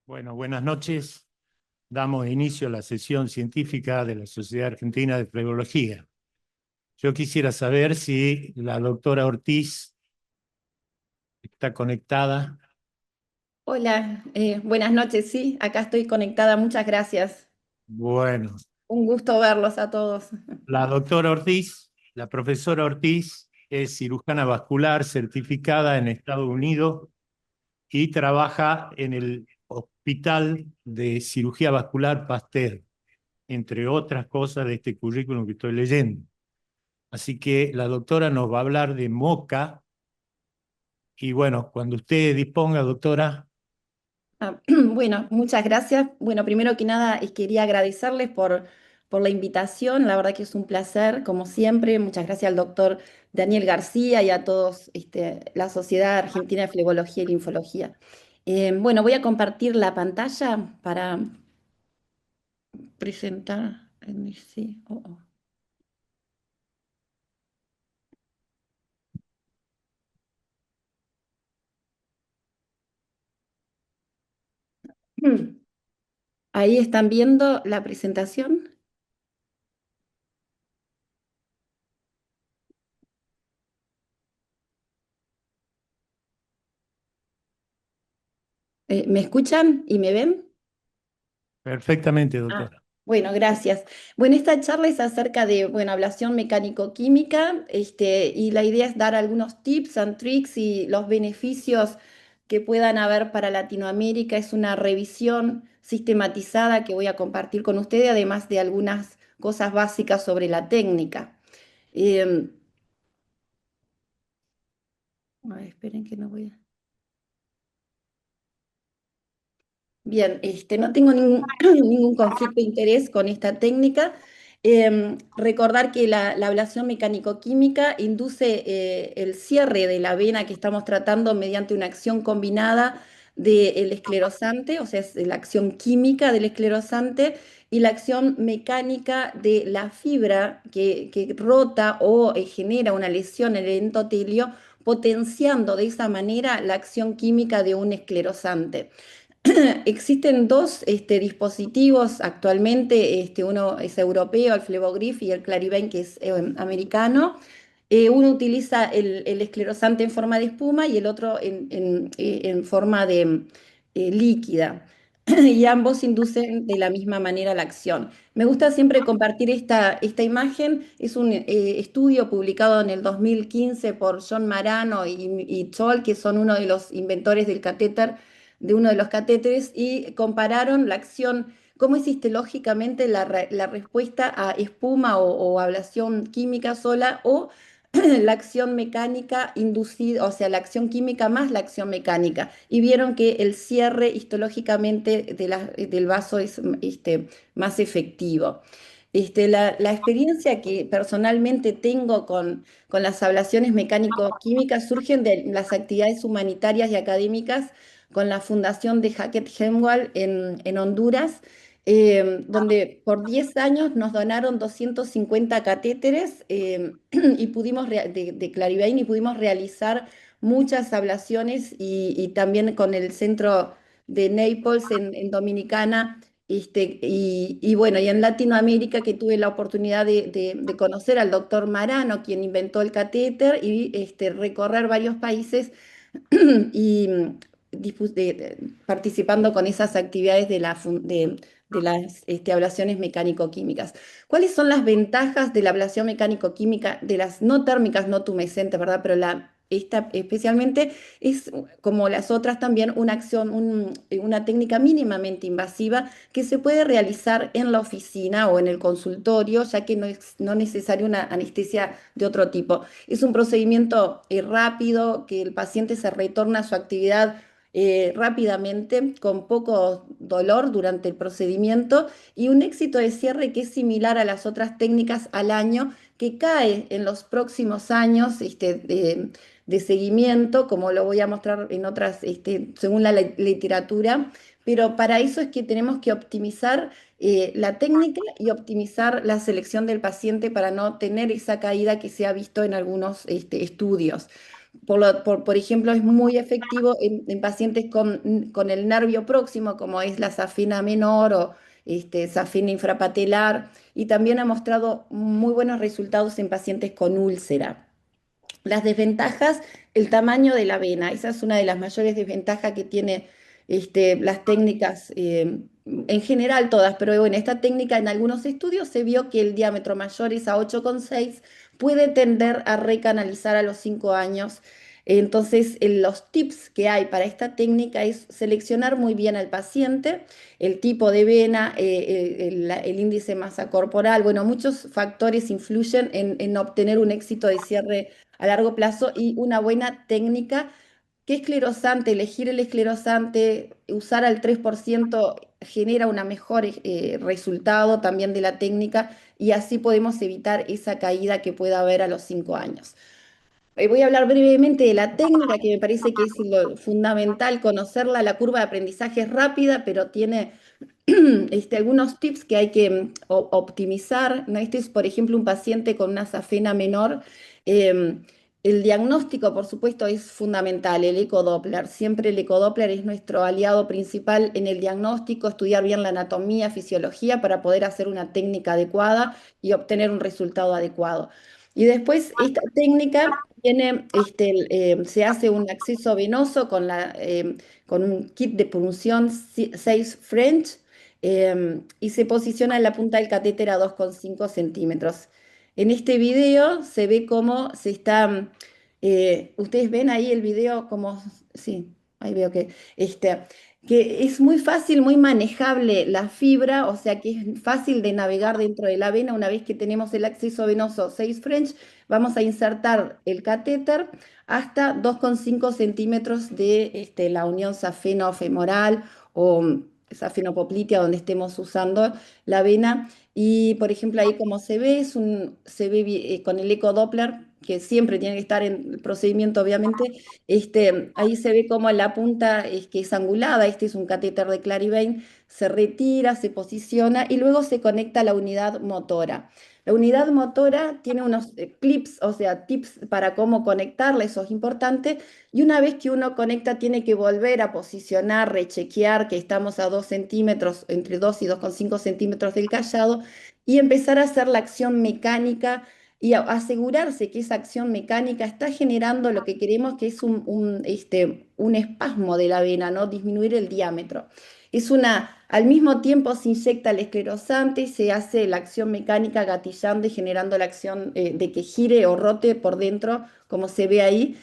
Bueno, buenas noches. Damos inicio a la sesión científica de la Sociedad Argentina de Flebología. Yo quisiera saber si la doctora Ortiz está conectada. Hola, buenas noches. Sí, acá estoy conectada. Muchas gracias. Bueno, Un gusto verlos a todos. la doctora Ortiz, la profesora Ortiz, es cirujana vascular certificada en Estados Unidos y trabaja en el Hospital de Cirugía Vascular Pasteur, entre otras cosas de este currículum que estoy leyendo. Así que la doctora nos va a hablar de MoCA. Y bueno, cuando usted disponga, doctora. Bueno, muchas gracias. Bueno, primero que nada, quería agradecerles por la invitación. La verdad que es un placer, como siempre. Muchas gracias al doctor Daniel García y a todos la Sociedad Argentina de Flebología y Linfología. Bueno, voy a compartir la pantalla para presentar. Sí, Ahí están viendo la presentación. ¿Me escuchan y me ven? Perfectamente, Ah, doctora. bueno, gracias. Bueno, esta charla es acerca de, bueno, ablación mecánico-química, y la idea es dar algunos tips and tricks y los beneficios que puedan haber para Latinoamérica. Es una revisión sistematizada que voy a compartir con ustedes, además de algunas cosas básicas sobre la técnica. Em, Esperen que no voy a... Bien, no tengo ningún, ningún conflicto de interés con esta técnica. Recordar que la ablación mecánico-química induce el cierre de la vena que estamos tratando mediante una acción combinada del esclerosante, o sea, es la acción química del esclerosante y la acción mecánica de la fibra que rota o genera una lesión en el endotelio, potenciando de esa manera la acción química de un esclerosante. Existen dos dispositivos actualmente, uno es europeo, el Flebogrif, y el Clarivate, que es americano. Uno utiliza el esclerosante en forma de espuma y el otro en forma de líquida. Y ambos inducen de la misma manera la acción. Me gusta siempre compartir esta imagen. Es un estudio publicado en el 2015 por John Marano y Zoll, que son uno de los inventores del catéter, de uno de los catéteres, y compararon la acción, cómo es histológicamente la respuesta a espuma o ablación química sola o la acción mecánica inducida, o sea, la acción química más la acción mecánica. Y vieron que el cierre histológicamente del vaso es más efectivo. La experiencia que personalmente tengo con las ablaciones mecánico-químicas surgen de las actividades humanitarias y académicas con la fundación de Hackett Hemwall en Honduras, donde por 10 años nos donaron 250 catéteres, y de Clarivate, y pudimos realizar muchas ablaciones y también con el centro de Naples en Dominicana. Y bueno, y en Latinoamérica, que tuve la oportunidad de conocer al doctor Marano, quien inventó el catéter, y recorrer varios países y participando con esas actividades de las ablaciones mecánico-químicas. ¿Cuáles son las ventajas de la ablación mecánico-química, de las no térmicas, no tumescentes, ¿verdad? Pero esta especialmente es, como las otras también, una acción, una técnica mínimamente invasiva que se puede realizar en la oficina o en el consultorio, ya que no es no necesaria una anestesia de otro tipo. Es un procedimiento rápido, que el paciente se retorna a su actividad rápidamente, con poco dolor durante el procedimiento, y un éxito de cierre que es similar a las otras técnicas al año, que cae en los próximos años de seguimiento, como lo voy a mostrar en otras, según la literatura. Pero para eso es que tenemos que optimizar la técnica y optimizar la selección del paciente para no tener esa caída que se ha visto en algunos estudios. por ejemplo, es muy efectivo en pacientes con el nervio próximo, como es la safena menor o safena infrapatelar, y también ha mostrado muy buenos resultados en pacientes con úlcera. Las desventajas, el tamaño de la vena, esa es una de las mayores desventajas que tiene las técnicas, en general todas, pero bueno, esta técnica en algunos estudios se vio que el diámetro mayor es a 8,6, puede tender a recanalizar a los 5 años. Entonces, los tips que hay para esta técnica es seleccionar muy bien al paciente, el tipo de vena, el índice de masa corporal, bueno, muchos factores influyen en obtener un éxito de cierre a largo plazo y una buena técnica. ¿Qué esclerosante? Elegir el esclerosante, usar al 3% genera un mejor resultado también de la técnica y así podemos evitar esa caída que pueda haber a los 5 años. Voy a hablar brevemente de la técnica, que me parece que es lo fundamental conocerla. La curva de aprendizaje es rápida, pero tiene algunos tips que hay que optimizar, ¿no? Este es, por ejemplo, un paciente con una safena menor. Em, el diagnóstico, por supuesto, es fundamental, el ecodoppler. Siempre el ecodoppler es nuestro aliado principal en el diagnóstico, estudiar bien la anatomía, fisiología para poder hacer una técnica adecuada y obtener un resultado adecuado. Y después, esta técnica tiene, se hace un acceso venoso con un kit de punción 6 French, y se posiciona en la punta del catéter a 2,5 centímetros. En este video se ve cómo se está, ustedes ven ahí el video como, sí, ahí veo que es muy fácil, muy manejable la fibra, o sea que es fácil de navegar dentro de la vena. Una vez que tenemos el acceso venoso 6 French, vamos a insertar el catéter hasta 2,5 centímetros de la unión safeno-femoral o safenopoplitea, donde estemos usando la vena. Y por ejemplo, ahí como se ve, se ve con el ecodoppler, que siempre tiene que estar en el procedimiento, obviamente. Ahí se ve como la punta es que es angulada. Este es un catéter de Clarivate, se retira, se posiciona y luego se conecta a la unidad motora. La unidad motora tiene unos clips, o sea, tips para cómo conectarla, eso es importante. Y una vez que uno conecta, tiene que volver a posicionar, rechequear que estamos a 2 centímetros, entre 2 y 2,5 centímetros del callado, y empezar a hacer la acción mecánica y asegurarse que esa acción mecánica está generando lo que queremos, que es un espasmo de la vena, ¿no? Disminuir el diámetro. Al mismo tiempo se inyecta el esclerosante y se hace la acción mecánica gatillando y generando la acción de que gire o rote por dentro, como se ve ahí.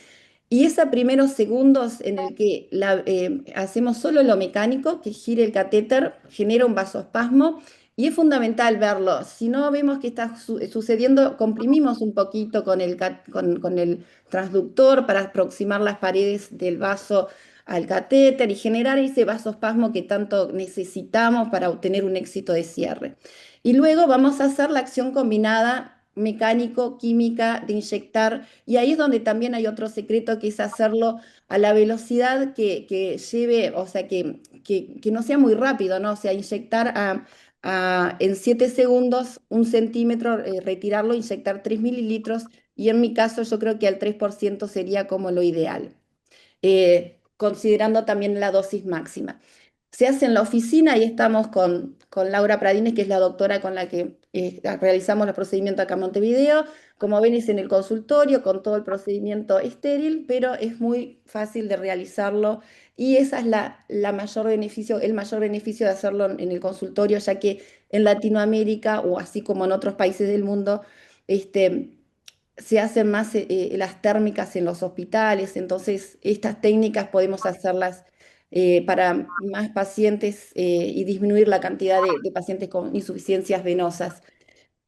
Y esos primeros segundos en el que hacemos solo lo mecánico, que gire el catéter, genera un vasoespasmo y es fundamental verlo. Si no vemos que está sucediendo, comprimimos un poquito con el transductor para aproximar las paredes del vaso al catéter y generar ese vasoespasmo que tanto necesitamos para obtener un éxito de cierre. Y luego vamos a hacer la acción combinada mecánico-química de inyectar, y ahí es donde también hay otro secreto, que es hacerlo a la velocidad que lleve, o sea, que no sea muy rápido, ¿no? O sea, inyectar en 7 segundos 1 centímetro, retirarlo, inyectar 3 mililitros, y en mi caso yo creo que al 3% sería como lo ideal, considerando también la dosis máxima. Se hace en la oficina y estamos con Laura Pradines, que es la doctora con la que realizamos los procedimientos acá en Montevideo. Como ven, es en el consultorio con todo el procedimiento estéril, pero es muy fácil de realizarlo y esa es la mayor beneficio, el mayor beneficio de hacerlo en el consultorio, ya que en Latinoamérica o así como en otros países del mundo, este, se hacen más las térmicas en los hospitales. Entonces estas técnicas podemos hacerlas para más pacientes y disminuir la cantidad de pacientes con insuficiencias venosas.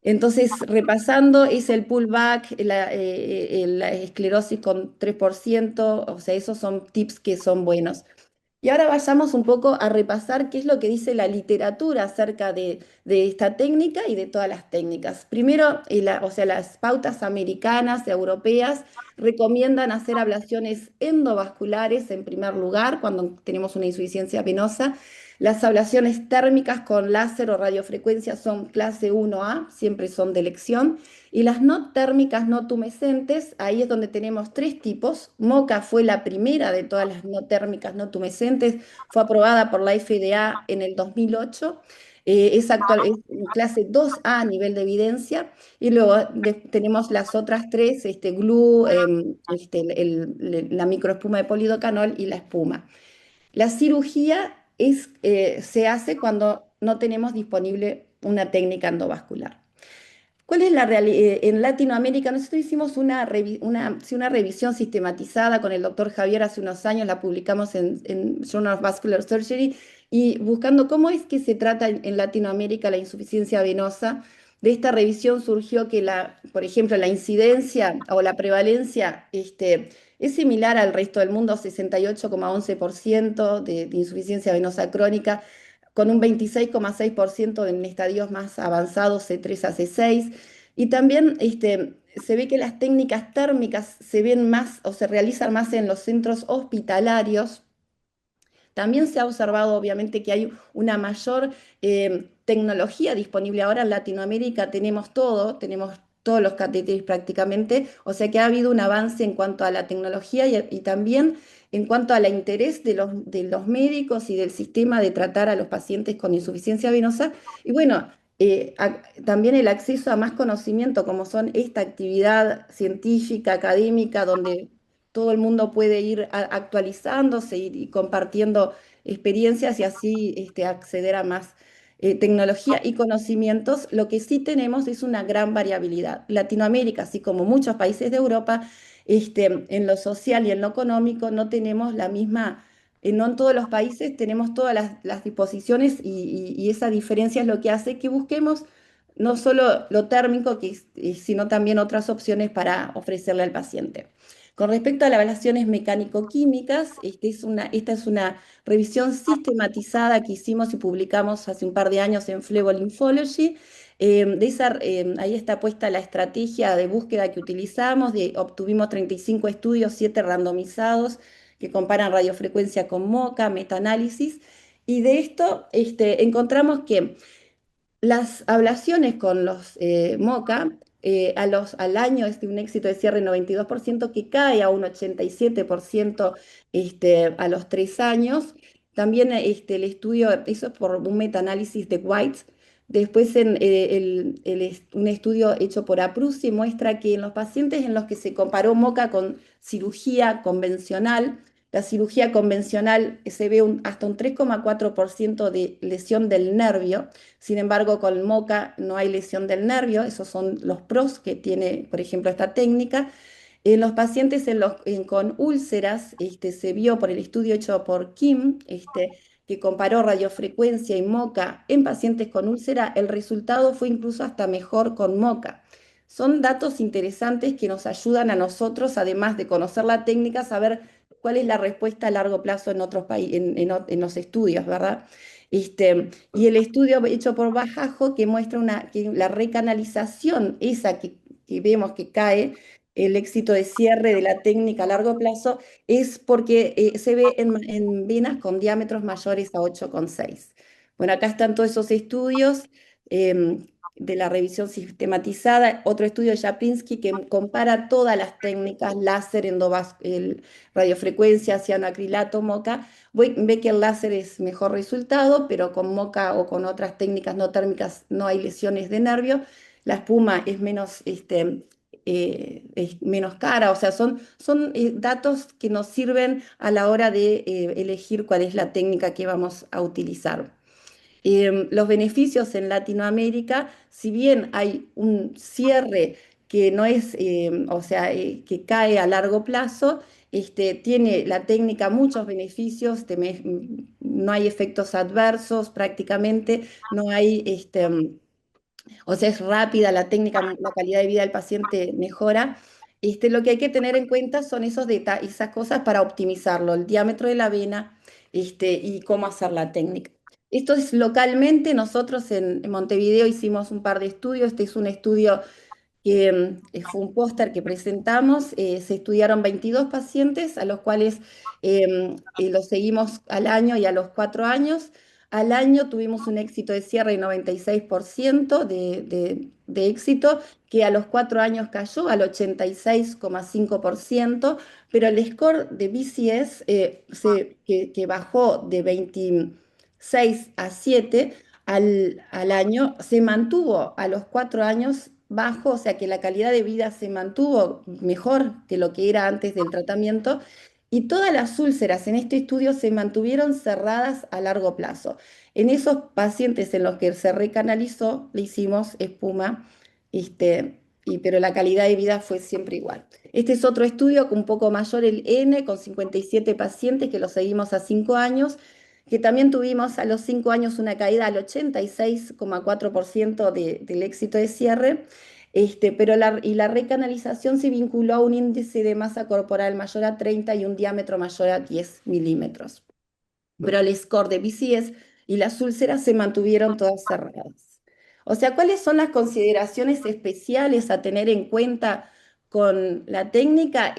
Entonces, repasando, es el pullback, la esclerosis con 3%, o sea, esos son tips que son buenos. Y ahora vayamos un poco a repasar qué es lo que dice la literatura acerca de esta técnica y de todas las técnicas. Primero, o sea, las pautas americanas, europeas, recomiendan hacer ablaciones endovasculares en primer lugar cuando tenemos una insuficiencia venosa. Las ablaciones térmicas con láser o radiofrecuencia son clase 1A, siempre son de elección. Y las no térmicas no tumescentes, ahí es donde tenemos tres tipos. MOCA fue la primera de todas las no térmicas no tumescentes, fue aprobada por la FDA en el 2008. Es clase 2A a nivel de evidencia. Y luego tenemos las otras tres, glue, la microespuma de polidocanol y la espuma. La cirugía se hace cuando no tenemos disponible una técnica endovascular. ¿Cuál es la realidad? En Latinoamérica nosotros hicimos sí, una revisión sistematizada con el doctor Javier hace unos años, la publicamos en Journal of Vascular Surgery, y buscando cómo es que se trata en Latinoamérica la insuficiencia venosa. De esta revisión surgió que, por ejemplo, la incidencia o la prevalencia es similar al resto del mundo, 68,11% de insuficiencia venosa crónica, con un 26,6% en estadios más avanzados, C3 a C6. Y también se ve que las técnicas térmicas se ven más o se realizan más en los centros hospitalarios. También se ha observado, obviamente, que hay una mayor tecnología disponible. Ahora en Latinoamérica tenemos todos los catéteres prácticamente, o sea que ha habido un avance en cuanto a la tecnología y también en cuanto al interés de los médicos y del sistema de tratar a los pacientes con insuficiencia venosa. Y bueno, también el acceso a más conocimiento, como son esta actividad científica, académica, donde todo el mundo puede ir actualizándose y compartiendo experiencias y así acceder a más tecnología y conocimientos. Lo que sí tenemos es una gran variabilidad. Latinoamérica, así como muchos países de Europa, en lo social y en lo económico no tenemos la misma, no en todos los países tenemos todas las disposiciones y esa diferencia es lo que hace que busquemos no solo lo térmico, sino también otras opciones para ofrecerle al paciente. Con respecto a las evaluaciones mecánico-químicas, esta es una revisión sistematizada que hicimos y publicamos hace un par de años en Flebo Lymphology. Ahí está puesta la estrategia de búsqueda que utilizamos. Obtuvimos 35 estudios, 7 randomizados, que comparan radiofrecuencia con MOCA, metaanálisis. Y de esto encontramos que las ablaciones con los MOCA al año es de un éxito de cierre 92% que cae a un 87% a los 3 años. También el estudio, eso es por un metaanálisis de White. Después un estudio hecho por Abruzzi muestra que en los pacientes en los que se comparó MOCA con cirugía convencional, la cirugía convencional se ve hasta un 3,4% de lesión del nervio. Sin embargo, con MOCA no hay lesión del nervio, esos son los pros que tiene, por ejemplo, esta técnica. En los pacientes con úlceras, se vio por el estudio hecho por Kim, que comparó radiofrecuencia y MOCA en pacientes con úlcera, el resultado fue incluso hasta mejor con MOCA. Son datos interesantes que nos ayudan a nosotros, además de conocer la técnica, saber cuál es la respuesta a largo plazo en otros países, en los estudios, ¿verdad? Y el estudio hecho por Bajajo que muestra que la recanalización, esa que vemos que cae, el éxito de cierre de la técnica a largo plazo, es porque se ve en venas con diámetros mayores a 8,6. Bueno, acá están todos esos estudios de la revisión sistematizada. Otro estudio de Japlinsky que compara todas las técnicas, láser, radiofrecuencia, cianoacrilato, MOCA. Ve que el láser es mejor resultado, pero con MOCA o con otras técnicas no térmicas no hay lesiones de nervio. La espuma es menos cara, o sea, son datos que nos sirven a la hora de elegir cuál es la técnica que vamos a utilizar. Los beneficios en Latinoamérica, si bien hay un cierre que no es, o sea, que cae a largo plazo, tiene la técnica muchos beneficios, no hay efectos adversos prácticamente, no hay, o sea, es rápida la técnica, la calidad de vida del paciente mejora. Lo que hay que tener en cuenta son esas cosas para optimizarlo, el diámetro de la vena, y cómo hacer la técnica. Esto es localmente, nosotros en Montevideo hicimos un par de estudios, este es un estudio que fue un póster que presentamos. Se estudiaron 22 pacientes a los cuales los seguimos al año y a los 4 años. Al año tuvimos un éxito de cierre de 96% de éxito, que a los 4 años cayó al 86,5%, pero el score de BCS que bajó de 26 a 7 al año, se mantuvo a los 4 años bajo, o sea que la calidad de vida se mantuvo mejor que lo que era antes del tratamiento, y todas las úlceras en este estudio se mantuvieron cerradas a largo plazo. En esos pacientes en los que se recanalizó, le hicimos espuma, pero la calidad de vida fue siempre igual. Este es otro estudio con un poco mayor el N, con 57 pacientes que los seguimos a 5 años, que también tuvimos a los 5 años una caída al 86,4% del éxito de cierre, pero la recanalización se vinculó a un índice de masa corporal mayor a 30 y un diámetro mayor a 10 milímetros. Pero el score de BCS y las úlceras se mantuvieron todas cerradas. O sea, ¿cuáles son las consideraciones especiales a tener en cuenta con la técnica?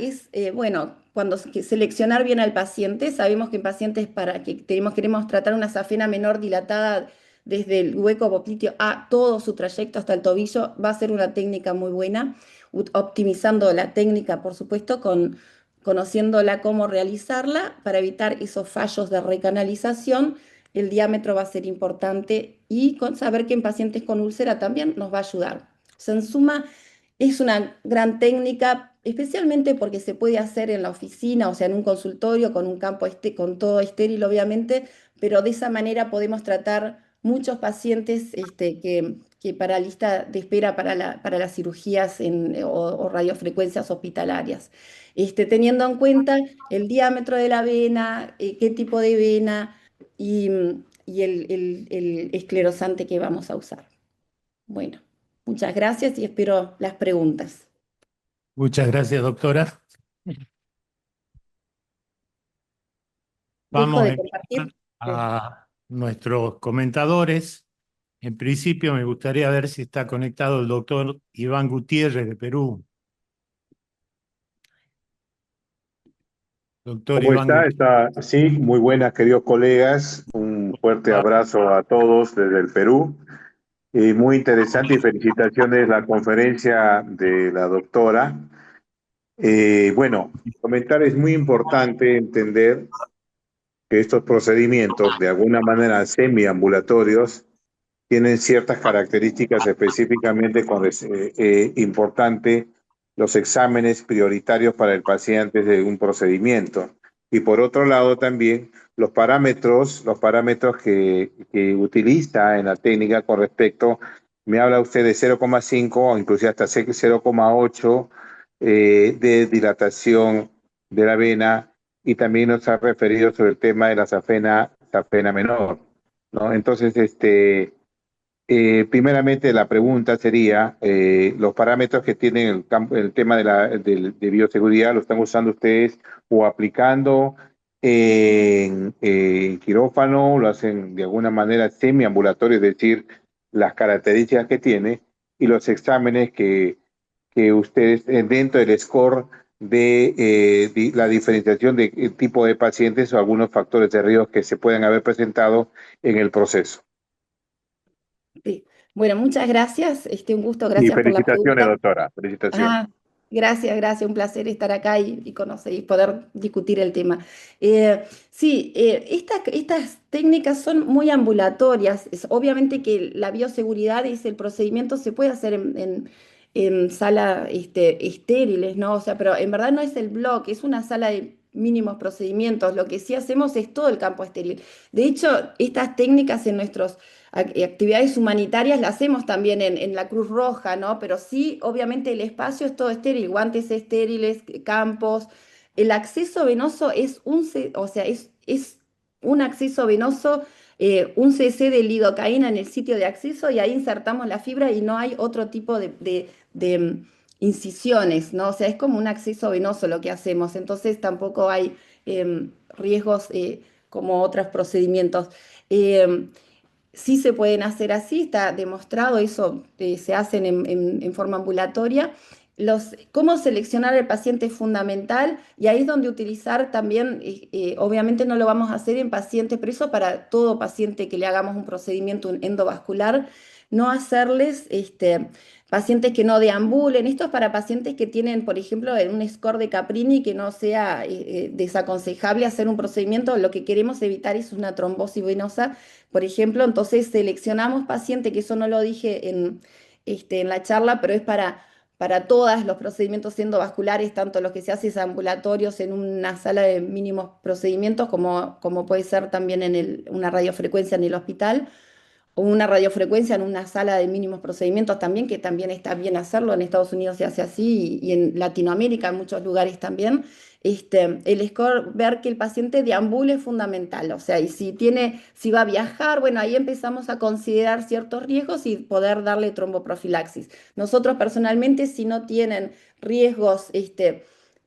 Bueno, cuando seleccionar bien al paciente, sabemos que en pacientes para que queremos tratar una safena menor dilatada desde el hueco popliteo a todo su trayecto hasta el tobillo, va a ser una técnica muy buena, optimizando la técnica, por supuesto, conociéndola cómo realizarla para evitar esos fallos de recanalización. El diámetro va a ser importante y con saber que en pacientes con úlcera también nos va a ayudar. O sea, en suma, es una gran técnica, especialmente porque se puede hacer en la oficina, o sea, en un consultorio, con un campo con todo estéril, obviamente, pero de esa manera podemos tratar muchos pacientes que para lista de espera para las cirugías o radiofrecuencias hospitalarias. Teniendo en cuenta el diámetro de la vena, qué tipo de vena y, y el esclerosante que vamos a usar. Bueno, muchas gracias y espero las preguntas. Muchas gracias, doctora. Dejo Vamos a de empezar compartir. Sí. a nuestros comentadores. En principio, me gustaría ver si está conectado el doctor Iván Gutiérrez de Perú. Doctor ¿Cómo Iván está? Gutiérrez. Sí, muy buenas, queridos colegas. Un fuerte abrazo a todos desde el Perú. Muy interesante y felicitaciones la conferencia de la doctora. Bueno, comentar es muy importante entender que estos procedimientos, de alguna manera semiambulatorios, tienen ciertas características específicamente cuando es importante los exámenes prioritarios para el paciente de un procedimiento. Y por otro lado también los parámetros que utiliza en la técnica con respecto, me habla usted de 0,5 o inclusive hasta 0,8 de dilatación de la vena, y también nos ha referido sobre el tema de la safena menor, ¿no? Entonces, primeramente, la pregunta sería, los parámetros que tienen el tema de bioseguridad, ¿lo están usando ustedes o aplicando en quirófano? ¿Lo hacen de alguna manera semiambulatorio, es decir, las características que tiene y los exámenes que ustedes, dentro del score de la diferenciación de tipo de pacientes o algunos factores de riesgo que se pueden haber presentado en el proceso? Sí. Bueno, muchas gracias. Un gusto, Y gracias por la felicitaciones, pregunta. doctora. Felicitaciones. Ah, gracias, gracias. Un placer estar acá y conocer y poder discutir el tema. Sí, estas técnicas son muy ambulatorias. Obviamente que la bioseguridad es el procedimiento, se puede hacer en sala estériles, ¿no? O sea, pero en verdad no es el bloque, es una sala de mínimos procedimientos. Lo que sí hacemos es todo el campo estéril. De hecho, estas técnicas en nuestros actividades humanitarias las hacemos también en la Cruz Roja, ¿no? Pero sí, obviamente el espacio es todo estéril, guantes estériles, campos. El acceso venoso o sea, es un acceso venoso, un cc de lidocaína en el sitio de acceso y ahí insertamos la fibra y no hay otro tipo de incisiones, ¿no? O sea, es como un acceso venoso lo que hacemos, entonces tampoco hay riesgos como otros procedimientos. Em, sí se pueden hacer así, está demostrado, eso se hacen en forma ambulatoria. Cómo seleccionar el paciente es fundamental y ahí es donde utilizar también, obviamente no lo vamos a hacer en pacientes, pero eso para todo paciente que le hagamos un procedimiento endovascular, no hacerles pacientes que no deambulen. Esto es para pacientes que tienen, por ejemplo, un score de Caprini que no sea desaconsejable hacer un procedimiento. Lo que queremos evitar es una trombosis venosa, por ejemplo. Entonces seleccionamos pacientes, que eso no lo dije en la charla, pero es para todos los procedimientos endovasculares, tanto los que se hacen ambulatorios en una sala de mínimos procedimientos, como puede ser también una radiofrecuencia en el hospital, o una radiofrecuencia en una sala de mínimos procedimientos también, que también está bien hacerlo. En Estados Unidos se hace así y en Latinoamérica, en muchos lugares también. El score, ver que el paciente deambule es fundamental, o sea, y si va a viajar, bueno, ahí empezamos a considerar ciertos riesgos y poder darle tromboprofilaxis. Nosotros personalmente, si no tienen riesgos,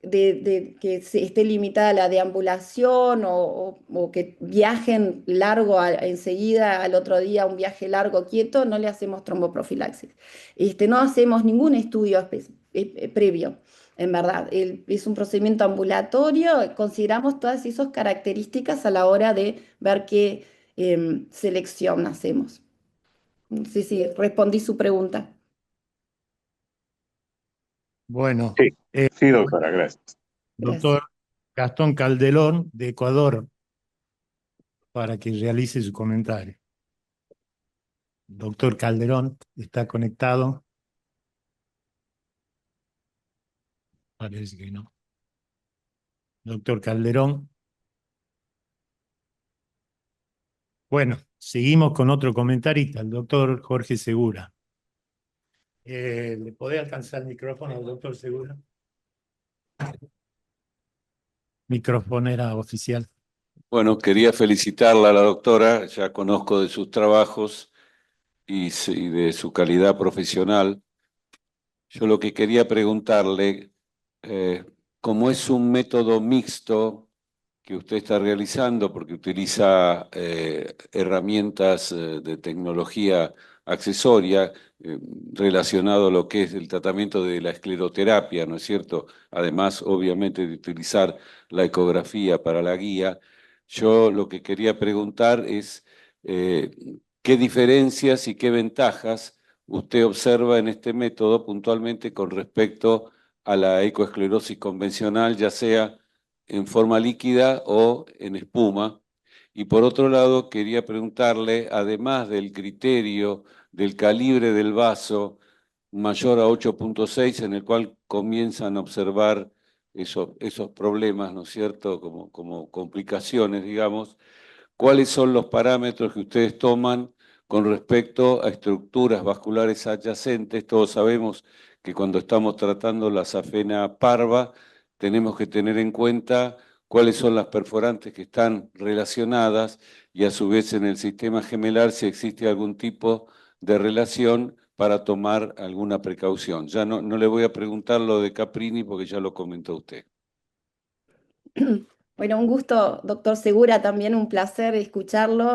de que esté limitada la deambulación o que viajen largo enseguida al otro día, un viaje largo quieto, no le hacemos tromboprofilaxis. No hacemos ningún estudio previo, en verdad. Es un procedimiento ambulatorio, consideramos todas esas características a la hora de ver qué selección hacemos. No sé si respondí su pregunta. Bueno, Sí, sí, doctora, gracias. Gracias. doctor Gastón Calderón, de Ecuador, para que realice su comentario. Doctor Calderón, ¿está conectado? Parece que no. Doctor Calderón. Bueno, seguimos con otro comentarista, el doctor Jorge Segura. ¿Le podés alcanzar el micrófono al doctor Segura? Micrófono era oficial. Bueno, quería felicitarla a la doctora, ya conozco de sus trabajos y de su calidad profesional. Yo lo que quería preguntarle, eh, como es un método mixto que usted está realizando, porque utiliza herramientas de tecnología accesoria relacionado a lo que es el tratamiento de la escleroterapia, ¿no es cierto? Además, obviamente, de utilizar la ecografía para la guía. Yo lo que quería preguntar es eh, qué diferencias y qué ventajas usted observa en este método puntualmente con respecto a la ecoesclerosis convencional, ya sea en forma líquida o en espuma. Y por otro lado, quería preguntarle, además del criterio del calibre del vaso mayor a 8,6, en el cual comienzan a observar esos problemas, ¿no es cierto?, como complicaciones, digamos, ¿cuáles son los parámetros que ustedes toman con respecto a estructuras vasculares adyacentes? Todos sabemos que cuando estamos tratando la safena parva, tenemos que tener en cuenta cuáles son las perforantes que están relacionadas y a su vez en el sistema gemelar si existe algún tipo de relación para tomar alguna precaución. Ya no le voy a preguntar lo de Caprini porque ya lo comentó usted. Bueno, un gusto, doctor Segura, también un placer escucharlo.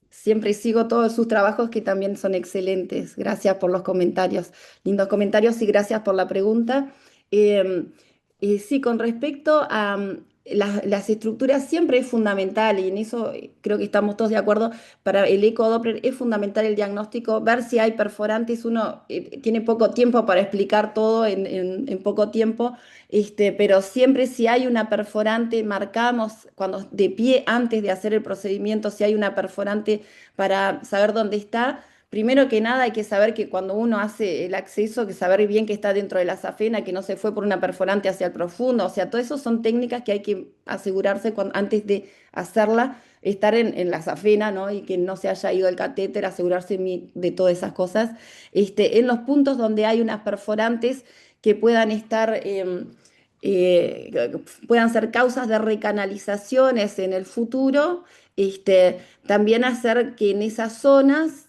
Siempre sigo todos sus trabajos que también son excelentes. Gracias por los comentarios, lindos comentarios y gracias por la pregunta. Eh, sí, con respecto a las estructuras, siempre es fundamental y en eso creo que estamos todos de acuerdo. Para el ecodoppler es fundamental el diagnóstico, ver si hay perforantes. Uno tiene poco tiempo para explicar todo en poco tiempo. Pero siempre si hay una perforante, marcamos cuando de pie antes de hacer el procedimiento, si hay una perforante para saber dónde está. Primero que nada hay que saber que cuando uno hace el acceso, que saber bien que está dentro de la safena, que no se fue por una perforante hacia el profundo. O sea, todo eso son técnicas que hay que asegurarse antes de hacerla, estar en la safena, ¿no? Y que no se haya ido el catéter, asegurarse de todas esas cosas. En los puntos donde hay unas perforantes que puedan estar puedan ser causas de recanalizaciones en el futuro. También hacer que en esas zonas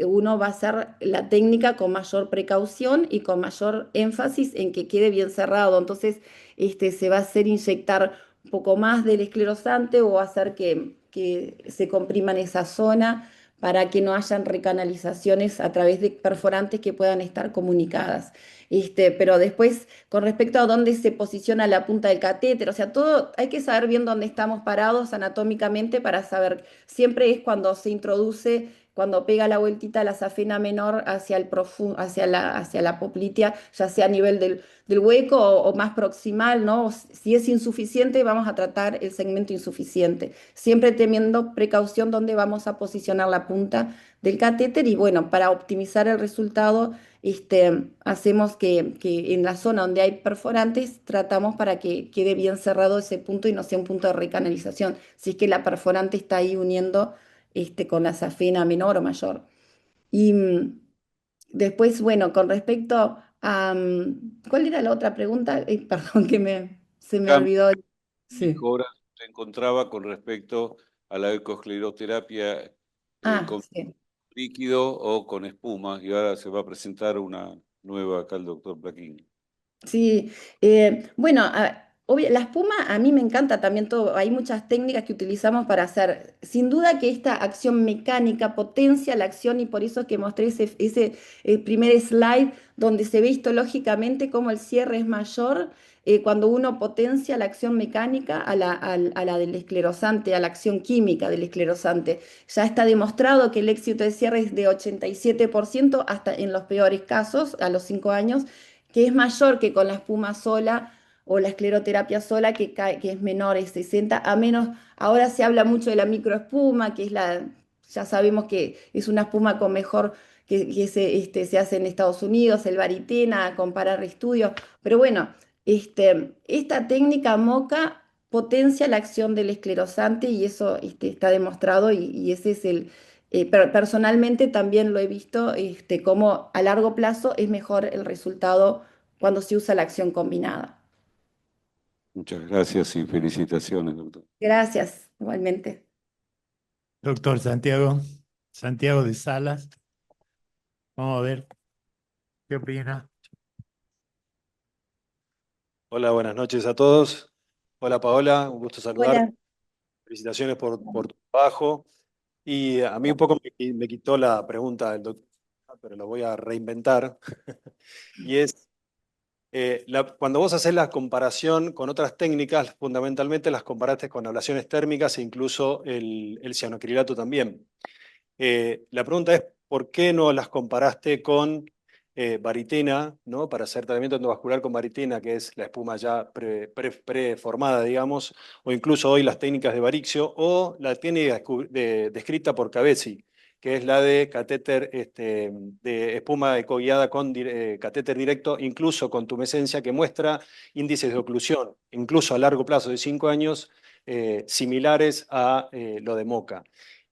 uno va a hacer la técnica con mayor precaución y con mayor énfasis en que quede bien cerrado. Entonces se va a hacer inyectar un poco más del esclerosante o hacer que se comprima en esa zona para que no hayan recanalizaciones a través de perforantes que puedan estar comunicadas. Pero después, con respecto a dónde se posiciona la punta del catéter, o sea, todo hay que saber bien dónde estamos parados anatómicamente para saber, siempre es cuando se introduce, cuando pega la vueltita la safena menor hacia el hacia la poplitea, ya sea a nivel del hueco o más proximal, ¿no? Si es insuficiente, vamos a tratar el segmento insuficiente, siempre teniendo precaución dónde vamos a posicionar la punta del catéter y bueno, para optimizar el resultado, hacemos que en la zona donde hay perforantes, tratamos para que quede bien cerrado ese punto y no sea un punto de recanalización, si es que la perforante está ahí uniendo con la safena menor o mayor. Y después, bueno, con respecto a... ¿cuál era la otra pregunta? Perdón que se me Cambio olvidó. y Sí. mejoras se encontraba con respecto a la ecoscleroterapia Ah, con sí. líquido o con espuma, y ahora se va a presentar una nueva acá el doctor Plaquín. Sí, bueno, la espuma a mí me encanta también todo, hay muchas técnicas que utilizamos para hacer, sin duda que esta acción mecánica potencia la acción y por eso que mostré ese primer slide donde se ve histológicamente cómo el cierre es mayor cuando uno potencia la acción mecánica a la del esclerosante, a la acción química del esclerosante. Ya está demostrado que el éxito de cierre es de 87% hasta en los peores casos, a los 5 años que es mayor que con la espuma sola o la escleroterapia sola, que es menor, es 60, a menos, ahora se habla mucho de la microespuma, que es ya sabemos que es una espuma con mejor, se hace en Estados Unidos, el Varitena, a comparar estudios, pero bueno, esta técnica MOCA potencia la acción del esclerosante y eso está demostrado y ese es pero personalmente también lo he visto como a largo plazo es mejor el resultado cuando se usa la acción combinada. Muchas gracias y felicitaciones, doctor. Gracias, igualmente. Doctor Santiago de Salas, vamos a ver qué opina. Hola, buenas noches a todos. Hola Paola, un gusto saludarte. Hola. Felicitaciones por tu trabajo. Y a mí un poco me quitó la pregunta del doctor, pero lo voy a reinventar. Y es, cuando vos haces la comparación con otras técnicas, fundamentalmente las comparaste con ablaciones térmicas e incluso el cianoacrilato también. La pregunta es, ¿por qué no las comparaste con varitena, ¿no? Para hacer tratamiento endovascular con varitena, que es la espuma ya preformada, digamos, o incluso hoy las técnicas de Varixio, o la técnica descrita por Cavezzi, que es la de catéter, de espuma ecoguiada con catéter directo, incluso con tumescencia, que muestra índices de oclusión, incluso a largo plazo de 5 años, similares a lo de Moca.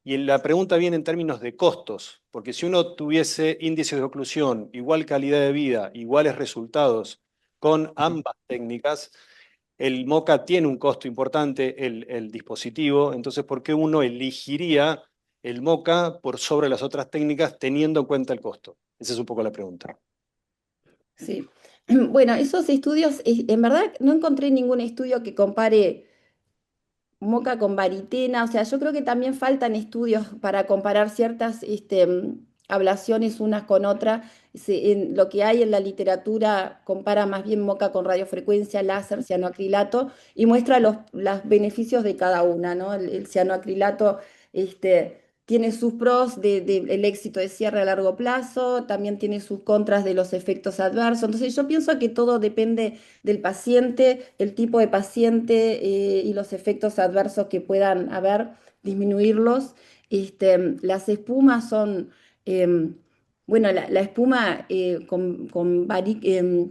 Y la pregunta viene en términos de costos, porque si uno tuviese índices de oclusión, igual calidad de vida, iguales resultados con ambas técnicas, el MOCA tiene un costo importante, el dispositivo, entonces ¿por qué uno elegiría el MOCA por sobre las otras técnicas teniendo en cuenta el costo? Esa es un poco la pregunta. Sí. Bueno, esos estudios, en verdad no encontré ningún estudio que compare Moca con varitena, o sea, yo creo que también faltan estudios para comparar ciertas ablaciones unas con otras. Lo que hay en la literatura compara más bien Moca con radiofrecuencia, láser, cianoacrilato y muestra los beneficios de cada una, ¿no? El cianoacrilato tiene sus pros el éxito de cierre a largo plazo, también tiene sus contras de los efectos adversos. Entonces yo pienso que todo depende del paciente, el tipo de paciente y los efectos adversos que puedan haber, disminuirlos. Las espumas son, bueno, la espuma con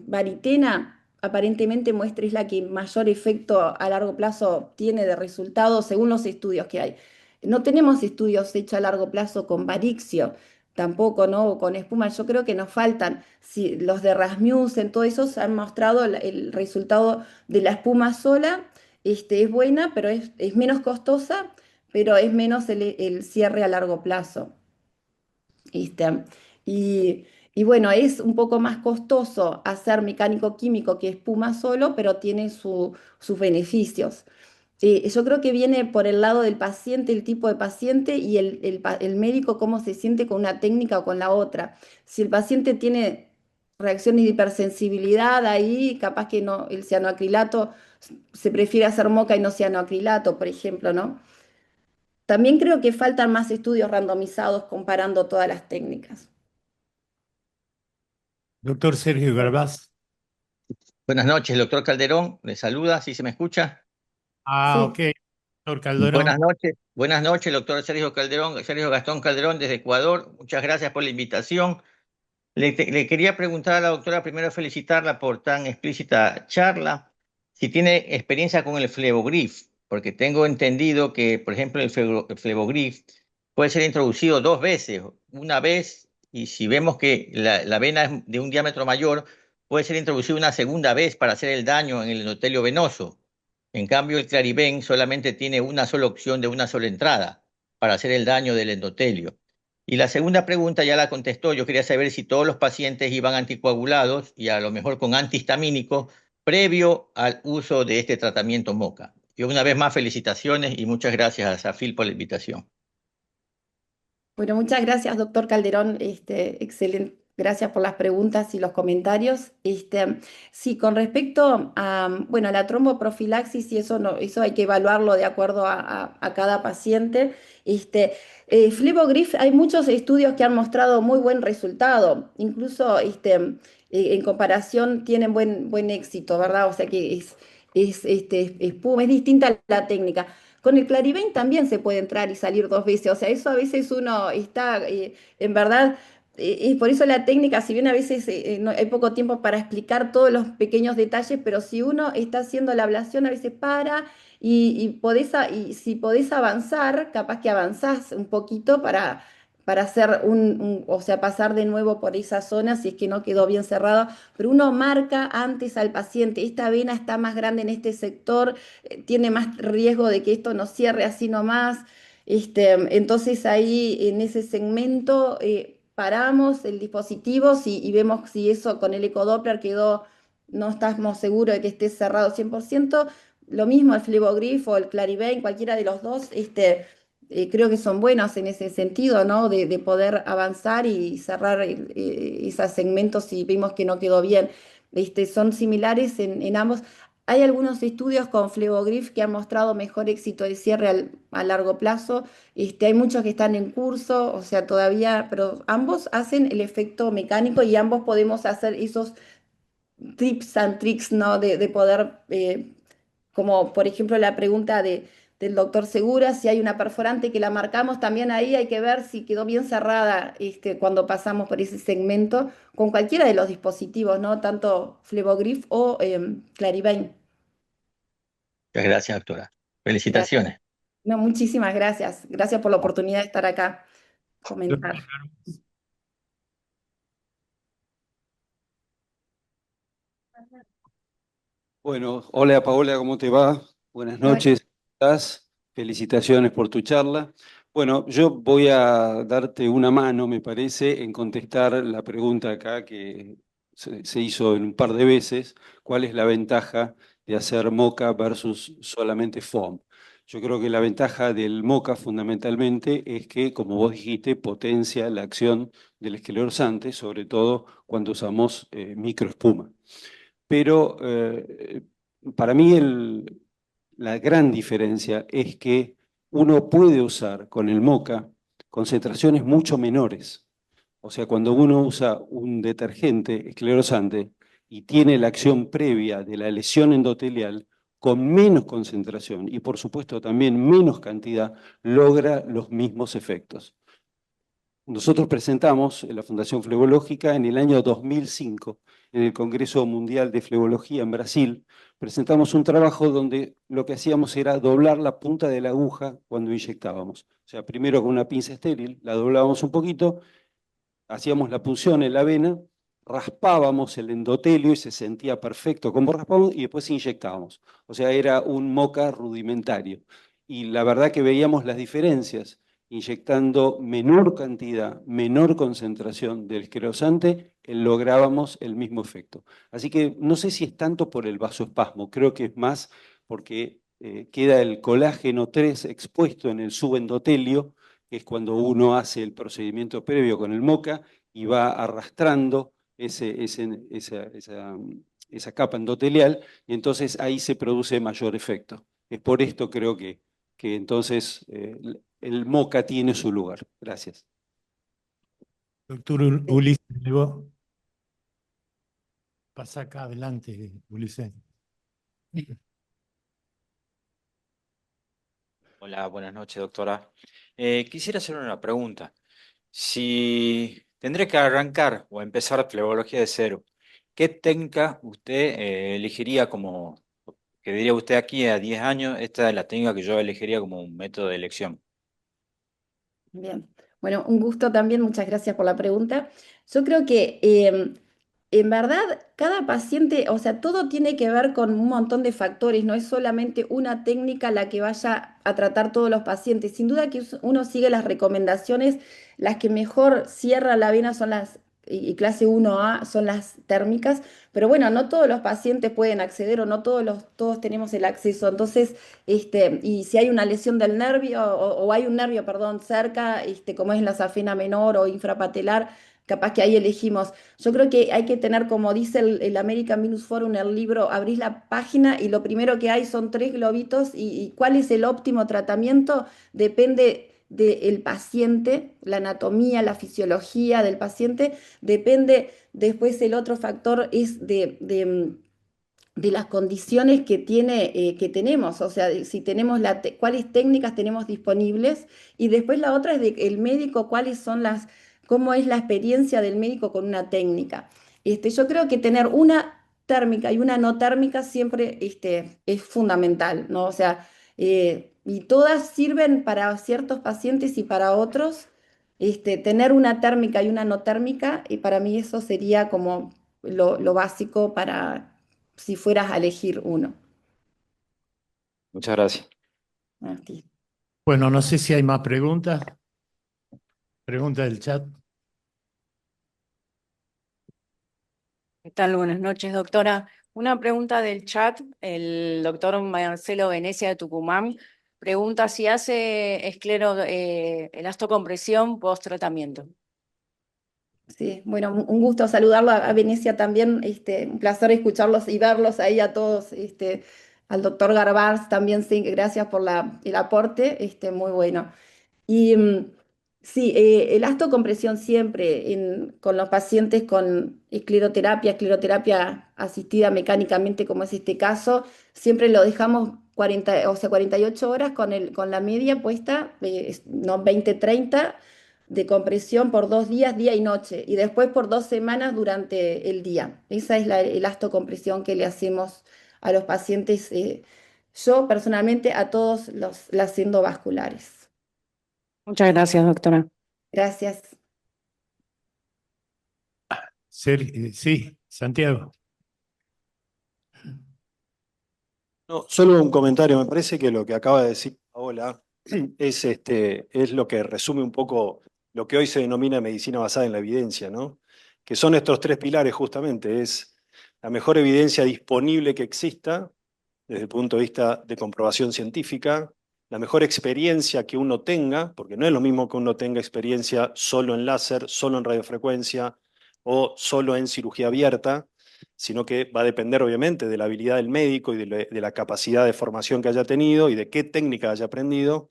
varitena aparentemente muestra es la que mayor efecto a largo plazo tiene de resultado según los estudios que hay. No tenemos estudios hechos a largo plazo con Varixio, tampoco, ¿no? Con espuma, yo creo que nos faltan. Si, los de Rasmussen, todos esos han mostrado el resultado de la espuma sola, es buena, pero es menos costosa, pero es menos el cierre a largo plazo. ¿Viste? Y bueno, es un poco más costoso hacer mecánico químico que espuma solo, pero tiene sus beneficios. Yo creo que viene por el lado del paciente, el tipo de paciente y el médico cómo se siente con una técnica o con la otra. Si el paciente tiene reacciones de hipersensibilidad, ahí capaz que no, el cianoacrilato se prefiere hacer moca y no cianoacrilato, por ejemplo, ¿no? También creo que faltan más estudios randomizados comparando todas las técnicas. Doctor Sergio Garbaz. Buenas noches, doctor Calderón. Le saluda, ¿sí se me escucha? Ah, Sí. ok, doctor Calderón. Buenas noches, doctor Sergio Calderón, Sergio Gastón Calderón desde Ecuador. Muchas gracias por la invitación. Le quería preguntar a la doctora, primero felicitarla por tan explícita charla, si tiene experiencia con el Flebogrif, porque tengo entendido que, por ejemplo, el Flebogrif puede ser introducido 2 veces, una vez, y si vemos que la vena es de un diámetro mayor, puede ser introducido una segunda vez para hacer el daño en el endotelio venoso. En cambio, el Clariven solamente tiene una sola opción de una sola entrada para hacer el daño del endotelio. Y la segunda pregunta ya la contestó. Yo quería saber si todos los pacientes iban anticoagulados y a lo mejor con antihistamínico previo al uso de este tratamiento MOCA. Y una vez más, felicitaciones y muchas gracias a Safil por la invitación. Bueno, muchas gracias, doctor Calderón. Excelente. Gracias por las preguntas y los comentarios. Sí, con respecto a, bueno, a la tromboprofilaxis, y eso, no, eso hay que evaluarlo de acuerdo a cada paciente. Flebogrif, hay muchos estudios que han mostrado muy buen resultado. Incluso en comparación tienen buen éxito, ¿verdad? O sea que es distinta la técnica. Con el Clarivate también se puede entrar y salir 2 veces, o sea, eso a veces uno está, en verdad, y por eso la técnica, si bien a veces hay poco tiempo para explicar todos los pequeños detalles, pero si uno está haciendo la ablación, a veces para y si podés avanzar, capaz que avanzás un poquito para hacer o sea, pasar de nuevo por esa zona si es que no quedó bien cerrado, pero uno marca antes al paciente, esta vena está más grande en este sector, tiene más riesgo de que esto no cierre así nomás. Entonces ahí en ese segmento paramos el dispositivo y vemos si eso con el ecodoppler quedó, no estamos seguros de que esté cerrado 100%. Lo mismo el Flebogrif o el Clarivate, cualquiera de los dos, creo que son buenos en ese sentido, ¿no? De poder avanzar y cerrar esos segmentos si vimos que no quedó bien. Son similares en ambos. Hay algunos estudios con Flebogrif que han mostrado mejor éxito de cierre a largo plazo. Hay muchos que están en curso, o sea, todavía, pero ambos hacen el efecto mecánico y ambos podemos hacer esos tips and tricks, ¿no? De poder, como por ejemplo la pregunta del doctor Segura, si hay una perforante que la marcamos, también ahí hay que ver si quedó bien cerrada cuando pasamos por ese segmento con cualquiera de los dispositivos, ¿no? Tanto Flebogrif o Clarivate. Muchas gracias, doctora. Gracias. Felicitaciones. No, muchísimas gracias. Gracias por la oportunidad de estar acá, comentar. Bueno, hola Paola, ¿cómo te va? Buenas noches, ¿cómo estás? Felicitaciones por tu charla. Bueno, yo voy a darte una mano, me parece, en contestar la pregunta acá que se hizo en un par de veces, ¿cuál es la ventaja de hacer MOCA versus solamente FOAM? Yo creo que la ventaja del MOCA fundamentalmente es que, como vos dijiste, potencia la acción del esclerosante, sobre todo cuando usamos microespuma. Pero para mí la gran diferencia es que uno puede usar con el MOCA concentraciones mucho menores. O sea, cuando uno usa un detergente esclerosante y tiene la acción previa de la lesión endotelial, con menos concentración y por supuesto también menos cantidad, logra los mismos efectos. Nosotros presentamos en la Fundación Flebológica en el año 2005, en el Congreso Mundial de Flebología en Brasil, presentamos un trabajo donde lo que hacíamos era doblar la punta de la aguja cuando inyectábamos. O sea, primero con una pinza estéril, la doblábamos un poquito, hacíamos la punción en la vena, raspábamos el endotelio y se sentía perfecto como raspábamos y después inyectábamos. O sea, era un MOCA rudimentario. Y la verdad que veíamos las diferencias. Inyectando menor cantidad, menor concentración del esclerosante, lográbamos el mismo efecto. Así que no sé si es tanto por el vasoespasmo, creo que es más porque queda el colágeno 3 expuesto en el subendotelio, que es cuando uno hace el procedimiento previo con el MOCA y va arrastrando esa capa endotelial, y entonces ahí se produce mayor efecto. Es por esto creo que entonces el MOCA tiene su lugar. Gracias. Doctor Ulises Levó. Pasa acá adelante, Ulises. Hola, buenas noches, doctora. Quisiera hacer una pregunta. Si tendré que arrancar o empezar flebología de cero, ¿qué técnica usted elegiría como, que diría usted aquí a 10 años, esta es la técnica que yo elegiría como un método de elección? Bien, bueno, un gusto también, muchas gracias por la pregunta. Yo creo que en verdad cada paciente, o sea, todo tiene que ver con un montón de factores, no es solamente una técnica la que vaya a tratar todos los pacientes. Sin duda que uno sigue las recomendaciones, las que mejor cierran la vena son las, y clase 1A son las térmicas, pero bueno, no todos los pacientes pueden acceder o no todos tenemos el acceso. Entonces, y si hay una lesión del nervio o hay un nervio, perdón, cerca, como es la safena menor o infrapatelar, capaz que ahí elegimos. Yo creo que hay que tener, como dice el American Venous Forum en el libro, abrís la página y lo primero que hay son 3 globitos y cuál es el óptimo tratamiento depende del paciente, la anatomía, la fisiología del paciente, depende, después el otro factor es de las condiciones que que tenemos, o sea, si tenemos cuáles técnicas tenemos disponibles, y después la otra es del médico, cómo es la experiencia del médico con una técnica. Yo creo que tener una térmica y una no térmica siempre es fundamental, ¿no? O sea, y todas sirven para ciertos pacientes y para otros. Tener una térmica y una no térmica, y para mí eso sería como lo básico para si fueras a elegir uno. Muchas gracias. A ti. Bueno, no sé si hay más preguntas. Pregunta del chat. ¿Qué tal? Buenas noches, doctora. Una pregunta del chat. El doctor Marcelo Venecia de Tucumán pregunta si hace elastocompresión post-tratamiento. Sí, bueno, un gusto saludarlo a Venecia también, un placer escucharlos y verlos ahí a todos, al doctor Garbars también, sí, gracias por el aporte, muy bueno. Y sí, elastocompresión siempre con los pacientes con escleroterapia asistida mecánicamente, como es este caso, siempre lo dejamos 40, o sea, 48 horas con la media puesta, no 20-30 de compresión por 2 días, día y noche, y después por 2 semanas durante el día. Esa es la elastocompresión que le hacemos a los pacientes, yo personalmente a todos las endovasculares. Muchas gracias, doctora. Gracias. Sí, Santiago. No, solo un comentario. Me parece que lo que acaba de decir Paola es lo que resume un poco lo que hoy se denomina medicina basada en la evidencia, ¿no? Que son estos 3 pilares justamente. Es la mejor evidencia disponible que exista desde el punto de vista de comprobación científica, la mejor experiencia que uno tenga, porque no es lo mismo que uno tenga experiencia solo en láser, solo en radiofrecuencia o solo en cirugía abierta, sino que va a depender obviamente de la habilidad del médico y de la capacidad de formación que haya tenido y de qué técnica haya aprendido.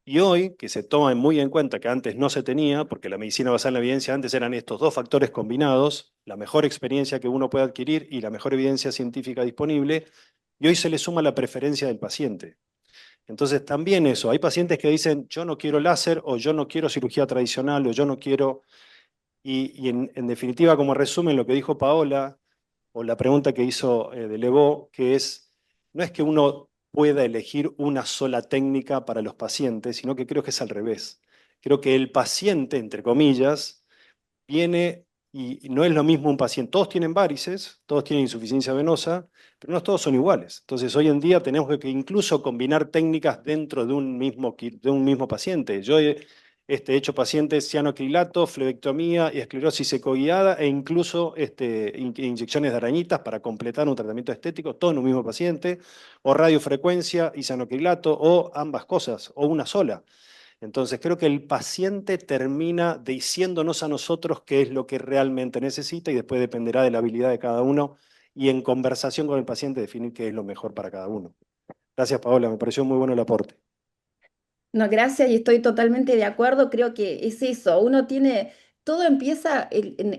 Y hoy, que se toma muy en cuenta que antes no se tenía, porque la medicina basada en la evidencia antes eran estos 2 factores combinados, la mejor experiencia que uno puede adquirir y la mejor evidencia científica disponible, y hoy se le suma la preferencia del paciente. Entonces también eso, hay pacientes que dicen yo no quiero láser o yo no quiero cirugía tradicional o yo no quiero, y en definitiva como resumen lo que dijo Paola o la pregunta que hizo de Levó, que no es que uno pueda elegir una sola técnica para los pacientes, sino que creo que es al revés. Creo que el paciente, entre comillas, viene y no es lo mismo un paciente. Todos tienen varices, todos tienen insuficiencia venosa, pero no todos son iguales. Entonces, hoy en día tenemos que incluso combinar técnicas dentro de un mismo paciente. Yo he hecho pacientes cianocrilato, flebectomía y esclerosis ecoguiada e incluso inyecciones de arañitas para completar un tratamiento estético, todo en un mismo paciente, o radiofrecuencia y cianocrilato, o ambas cosas, o una sola. Entonces creo que el paciente termina diciéndonos a nosotros qué es lo que realmente necesita y después dependerá de la habilidad de cada uno y en conversación con el paciente definir qué es lo mejor para cada uno. Gracias, Paola, me pareció muy bueno el aporte. No, gracias y estoy totalmente de acuerdo. Creo que es eso. Uno tiene, todo empieza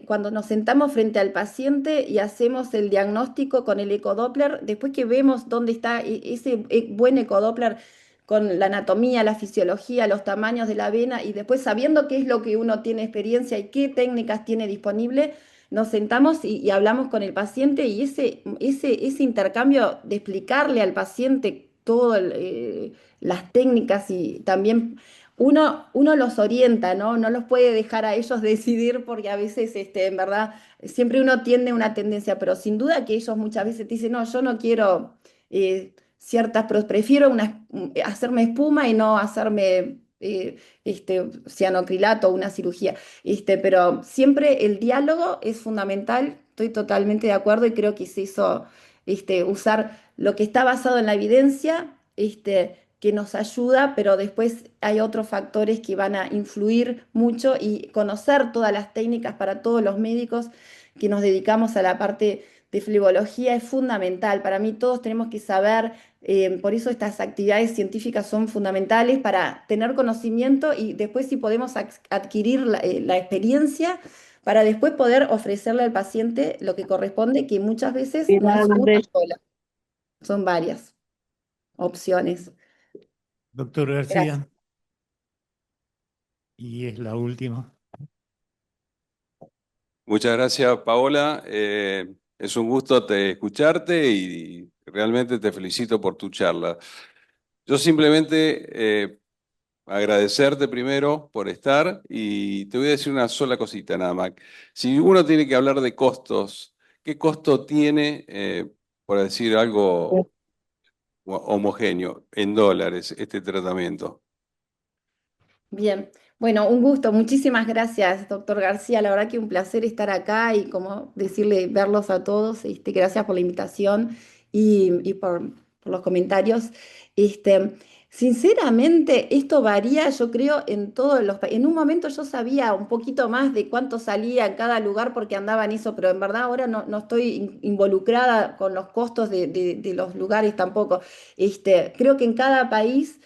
cuando nos sentamos frente al paciente y hacemos el diagnóstico con el ecodoppler. Después que vemos dónde está ese buen ecodoppler con la anatomía, la fisiología, los tamaños de la vena y después sabiendo qué es lo que uno tiene experiencia y qué técnicas tiene disponible, nos sentamos y hablamos con el paciente y ese intercambio de explicarle al paciente todo las técnicas y también uno los orienta, ¿no? No los puede dejar a ellos decidir porque a veces, en verdad, siempre uno tiene una tendencia, pero sin duda que ellos muchas veces te dicen, no, yo no quiero ciertas, pero prefiero hacerme espuma y no hacerme cianocrilato o una cirugía. Pero siempre el diálogo es fundamental, estoy totalmente de acuerdo y creo que se hizo usar lo que está basado en la evidencia, que nos ayuda, pero después hay otros factores que van a influir mucho y conocer todas las técnicas para todos los médicos que nos dedicamos a la parte de flebología es fundamental. Para mí todos tenemos que saber, por eso estas actividades científicas son fundamentales para tener conocimiento y después si podemos adquirir la experiencia para después poder ofrecerle al paciente lo que corresponde, que muchas veces no es una sola, son varias opciones. Doctor Gracias. García. Y es la última. Muchas gracias, Paola. Es un gusto escucharte y realmente te felicito por tu charla. Yo simplemente agradecerte primero por estar y te voy a decir una sola cosita nada más. Si uno tiene que hablar de costos, ¿qué costo tiene, por decir algo homogéneo, en dólares este tratamiento? Bien, bueno, un gusto. Muchísimas gracias, doctor García. La verdad que un placer estar acá y como decirle, verlos a todos. Gracias por la invitación y por los comentarios. Este, sinceramente, esto varía, yo creo, en todos los países. En un momento yo sabía un poquito más de cuánto salía en cada lugar porque andaba en eso, pero en verdad ahora no estoy involucrada con los costos de los lugares tampoco. Creo que en cada país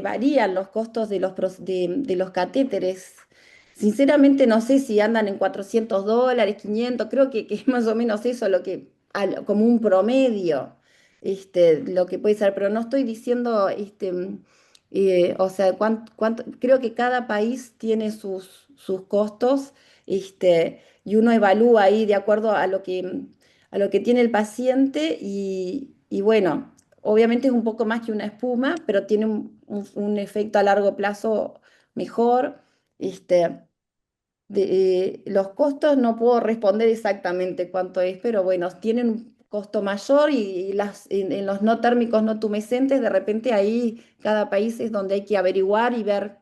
varían los costos de los catéteres. Sinceramente no sé si andan en $400, 500, creo que es más o menos eso lo que, como un promedio, lo que puede ser, pero no estoy diciendo, o sea, creo que cada país tiene sus costos, y uno evalúa ahí de acuerdo a lo que tiene el paciente y bueno. Obviamente es un poco más que una espuma, pero tiene un efecto a largo plazo mejor. Este, los costos no puedo responder exactamente cuánto es, pero bueno, tienen un costo mayor y en los no térmicos no tumescentes, de repente ahí cada país es donde hay que averiguar y ver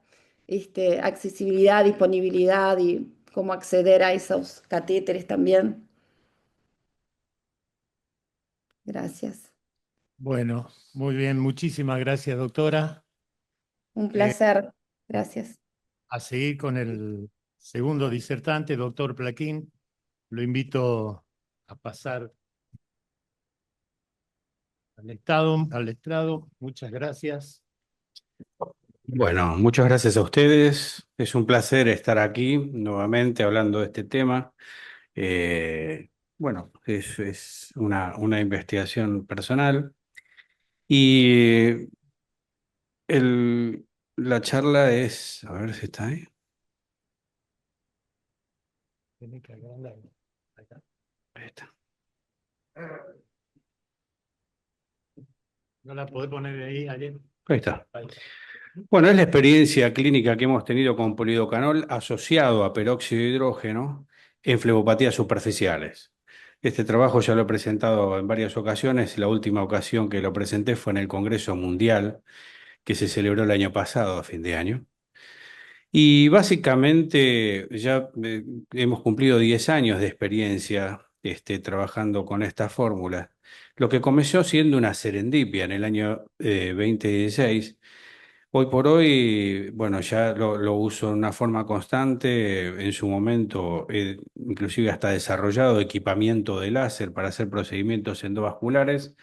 accesibilidad, disponibilidad y cómo acceder a esos catéteres también. Gracias. Bueno, muy bien. Muchísimas gracias, doctora. Un placer. Gracias. A seguir con el segundo disertante, doctor Plaquín. Lo invito a pasar al estrado. Muchas gracias. Bueno, muchas gracias a ustedes. Es un placer estar aquí nuevamente hablando de este tema. Bueno, es una investigación personal y la charla es, a ver si está ahí. Tiene que agrandarlo. Acá. Ahí está. ¿No la podés poner ahí, Ariel? Ahí está. Ahí. Bueno, es la experiencia clínica que hemos tenido con polidocanol asociado a peróxido de hidrógeno en flebopatías superficiales. Este trabajo ya lo he presentado en varias ocasiones. La última ocasión que lo presenté fue en el Congreso Mundial que se celebró el año pasado, a fin de año. Y básicamente ya hemos cumplido 10 años de experiencia trabajando con esta fórmula. Lo que comenzó siendo una serendipia en el año 2016, hoy por hoy, bueno, ya lo uso de una forma constante. En su momento, inclusive hasta desarrollado equipamiento de láser para hacer procedimientos endovasculares.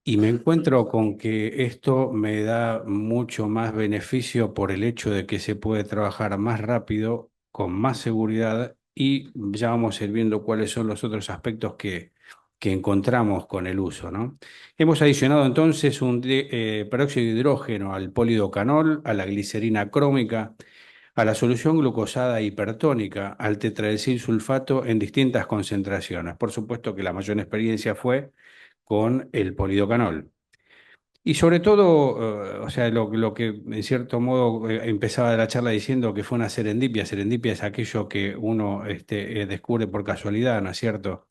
Y me encuentro con que esto me da mucho más beneficio por el hecho de que se puede trabajar más rápido, con más seguridad, y ya vamos a ir viendo cuáles son los otros aspectos que encontramos con el uso, ¿no? Hemos adicionado entonces un peróxido de hidrógeno al polidocanol, a la glicerina crómica, a la solución glucosada hipertónica, al tetraetilsulfato en distintas concentraciones. Por supuesto que la mayor experiencia fue con el polidocanol. Y sobre todo, o sea, lo que en cierto modo empezaba la charla diciendo que fue una serendipia. Serendipia es aquello que uno descubre por casualidad, ¿no es cierto?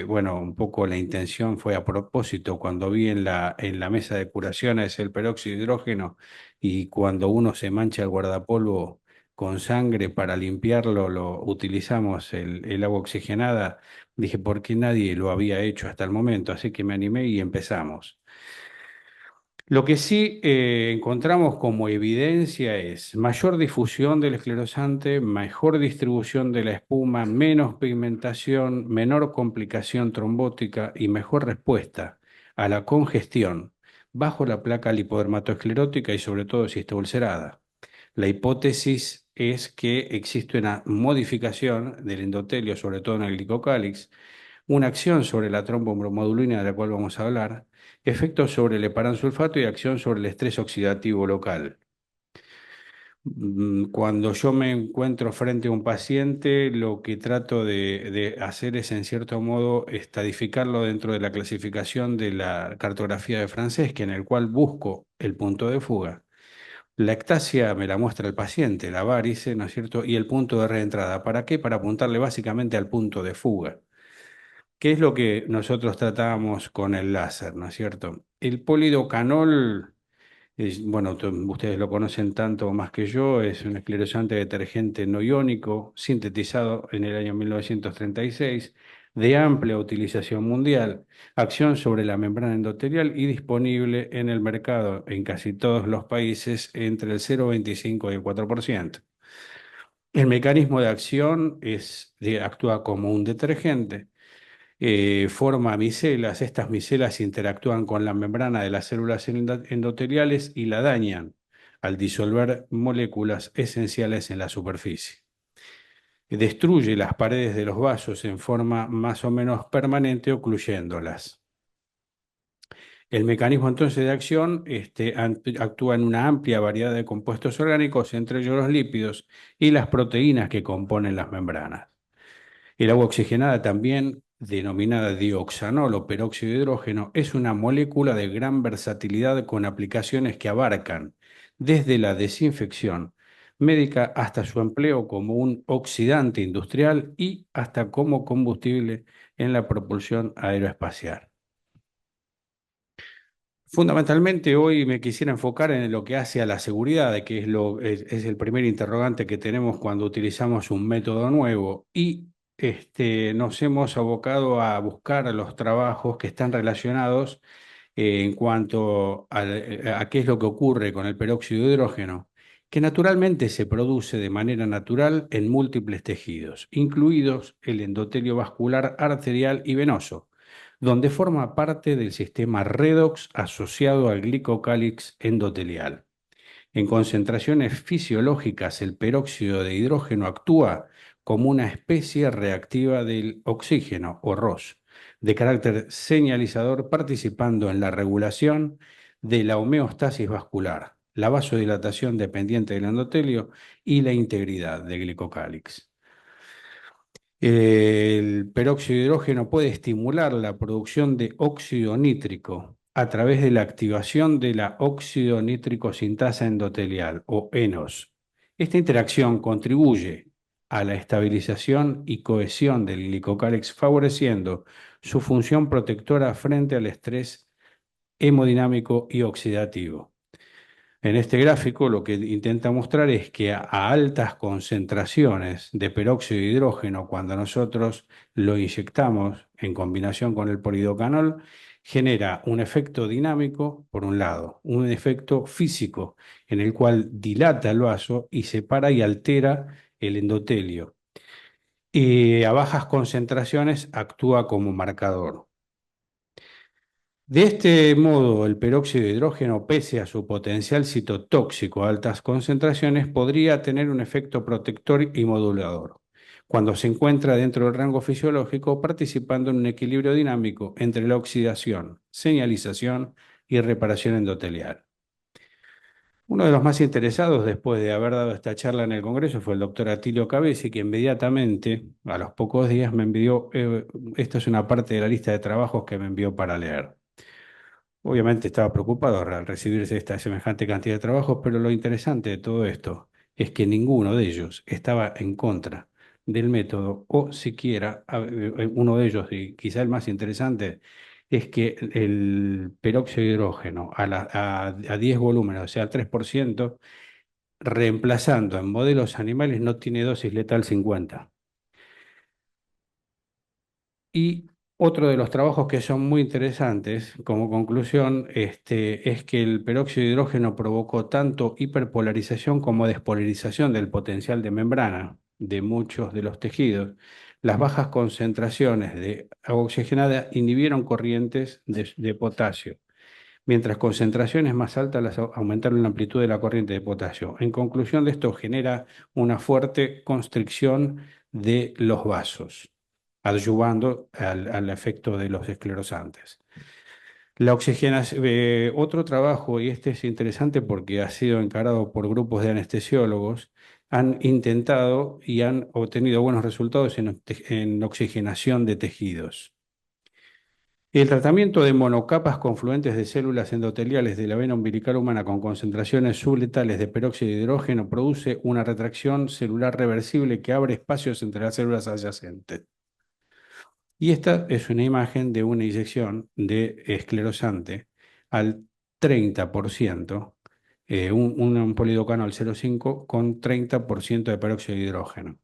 Bueno, un poco la intención fue a propósito. Cuando vi en la mesa de curaciones el peróxido de hidrógeno, y cuando uno se mancha el guardapolvo con sangre para limpiarlo, lo utilizamos el agua oxigenada. Dije, ¿por qué nadie lo había hecho hasta el momento? Así que me animé y empezamos. Lo que sí encontramos como evidencia es mayor difusión del esclerosante, mejor distribución de la espuma, menos pigmentación, menor complicación trombótica y mejor respuesta a la congestión bajo la placa lipodermatoesclerótica y sobre todo si está ulcerada. La hipótesis es que existe una modificación del endotelio, sobre todo en el glicocálix, una acción sobre la trombobromodulina, de la cual vamos a hablar, efectos sobre el heparansulfato y acción sobre el estrés oxidativo local. Cuando yo me encuentro frente a un paciente, lo que trato de hacer es, en cierto modo, estadificarlo dentro de la clasificación de la cartografía de Francés, que en el cual busco el punto de fuga. La ectasia me la muestra el paciente, la varice, ¿no es cierto? Y el punto de reentrada. ¿Para qué? Para apuntarle básicamente al punto de fuga. ¿Qué es lo que nosotros tratábamos con el láser, ¿no es cierto? El polidocanol, bueno, ustedes lo conocen tanto más que yo, es un esclerosante detergente no iónico, sintetizado en el año 1936, de amplia utilización mundial, acción sobre la membrana endotelial y disponible en el mercado en casi todos los países entre el 0,25 y el 4%. El mecanismo de acción actúa como un detergente. Forma micelas. Estas micelas interactúan con la membrana de las células endoteliales y la dañan al disolver moléculas esenciales en la superficie. Destruye las paredes de los vasos en forma más o menos permanente, ocluyéndolas. El mecanismo entonces de acción actúa en una amplia variedad de compuestos orgánicos, entre ellos los lípidos y las proteínas que componen las membranas. El agua oxigenada, también denominada dioxanol o peróxido de hidrógeno, es una molécula de gran versatilidad con aplicaciones que abarcan desde la desinfección médica hasta su empleo como un oxidante industrial y hasta como combustible en la propulsión aeroespacial. Fundamentalmente hoy me quisiera enfocar en lo que hace a la seguridad, que es el primer interrogante que tenemos cuando utilizamos un método nuevo, y nos hemos abocado a buscar los trabajos que están relacionados en cuanto a qué es lo que ocurre con el peróxido de hidrógeno, que naturalmente se produce de manera natural en múltiples tejidos, incluidos el endotelio vascular, arterial y venoso, donde forma parte del sistema redox asociado al glicocálix endotelial. En concentraciones fisiológicas, el peróxido de hidrógeno actúa como una especie reactiva del oxígeno, o ROS, de carácter señalizador, participando en la regulación de la homeostasis vascular, la vasodilatación dependiente del endotelio y la integridad del glicocálix. El peróxido de hidrógeno puede estimular la producción de óxido nítrico a través de la activación de la óxido nítrico sintasa endotelial, o ENOS. Esta interacción contribuye a la estabilización y cohesión del glicocálix, favoreciendo su función protectora frente al estrés hemodinámico y oxidativo. En este gráfico lo que intenta mostrar es que a altas concentraciones de peróxido de hidrógeno, cuando nosotros lo inyectamos en combinación con el polidocanol, genera un efecto dinámico, por un lado, un efecto físico, en el cual dilata el vaso y separa y altera el endotelio. Y a bajas concentraciones actúa como marcador. De este modo, el peróxido de hidrógeno, pese a su potencial citotóxico a altas concentraciones, podría tener un efecto protector y modulador, cuando se encuentra dentro del rango fisiológico, participando en un equilibrio dinámico entre la oxidación, señalización y reparación endotelial. Uno de los más interesados, después de haber dado esta charla en el Congreso, fue el doctor Atilio Cabesi, que inmediatamente, a los pocos días, me envió, esta es una parte de la lista de trabajos que me envió para leer. Obviamente estaba preocupado al recibirse esta semejante cantidad de trabajos, pero lo interesante de todo esto es que ninguno de ellos estaba en contra del método, o siquiera uno de ellos, y quizá el más interesante, es que el peróxido de hidrógeno a 10 volúmenes, o sea, al 3%, reemplazando en modelos animales, no tiene dosis letal 50. Y otro de los trabajos que son muy interesantes, como conclusión, es que el peróxido de hidrógeno provocó tanto hiperpolarización como despolarización del potencial de membrana de muchos de los tejidos. Las bajas concentraciones de agua oxigenada inhibieron corrientes de potasio, mientras concentraciones más altas aumentaron la amplitud de la corriente de potasio. En conclusión de esto, genera una fuerte constricción de los vasos, adyuvando al efecto de los esclerosantes. La oxigenación, otro trabajo, y este es interesante porque ha sido encarado por grupos de anestesiólogos, han intentado y han obtenido buenos resultados en oxigenación de tejidos. El tratamiento de monocapas confluentes de células endoteliales de la vena umbilical humana con concentraciones subletales de peróxido de hidrógeno produce una retracción celular reversible que abre espacios entre las células adyacentes. Y esta es una imagen de una inyección de esclerosante al 30%, un polidocanol 0,5 con 30% de peróxido de hidrógeno.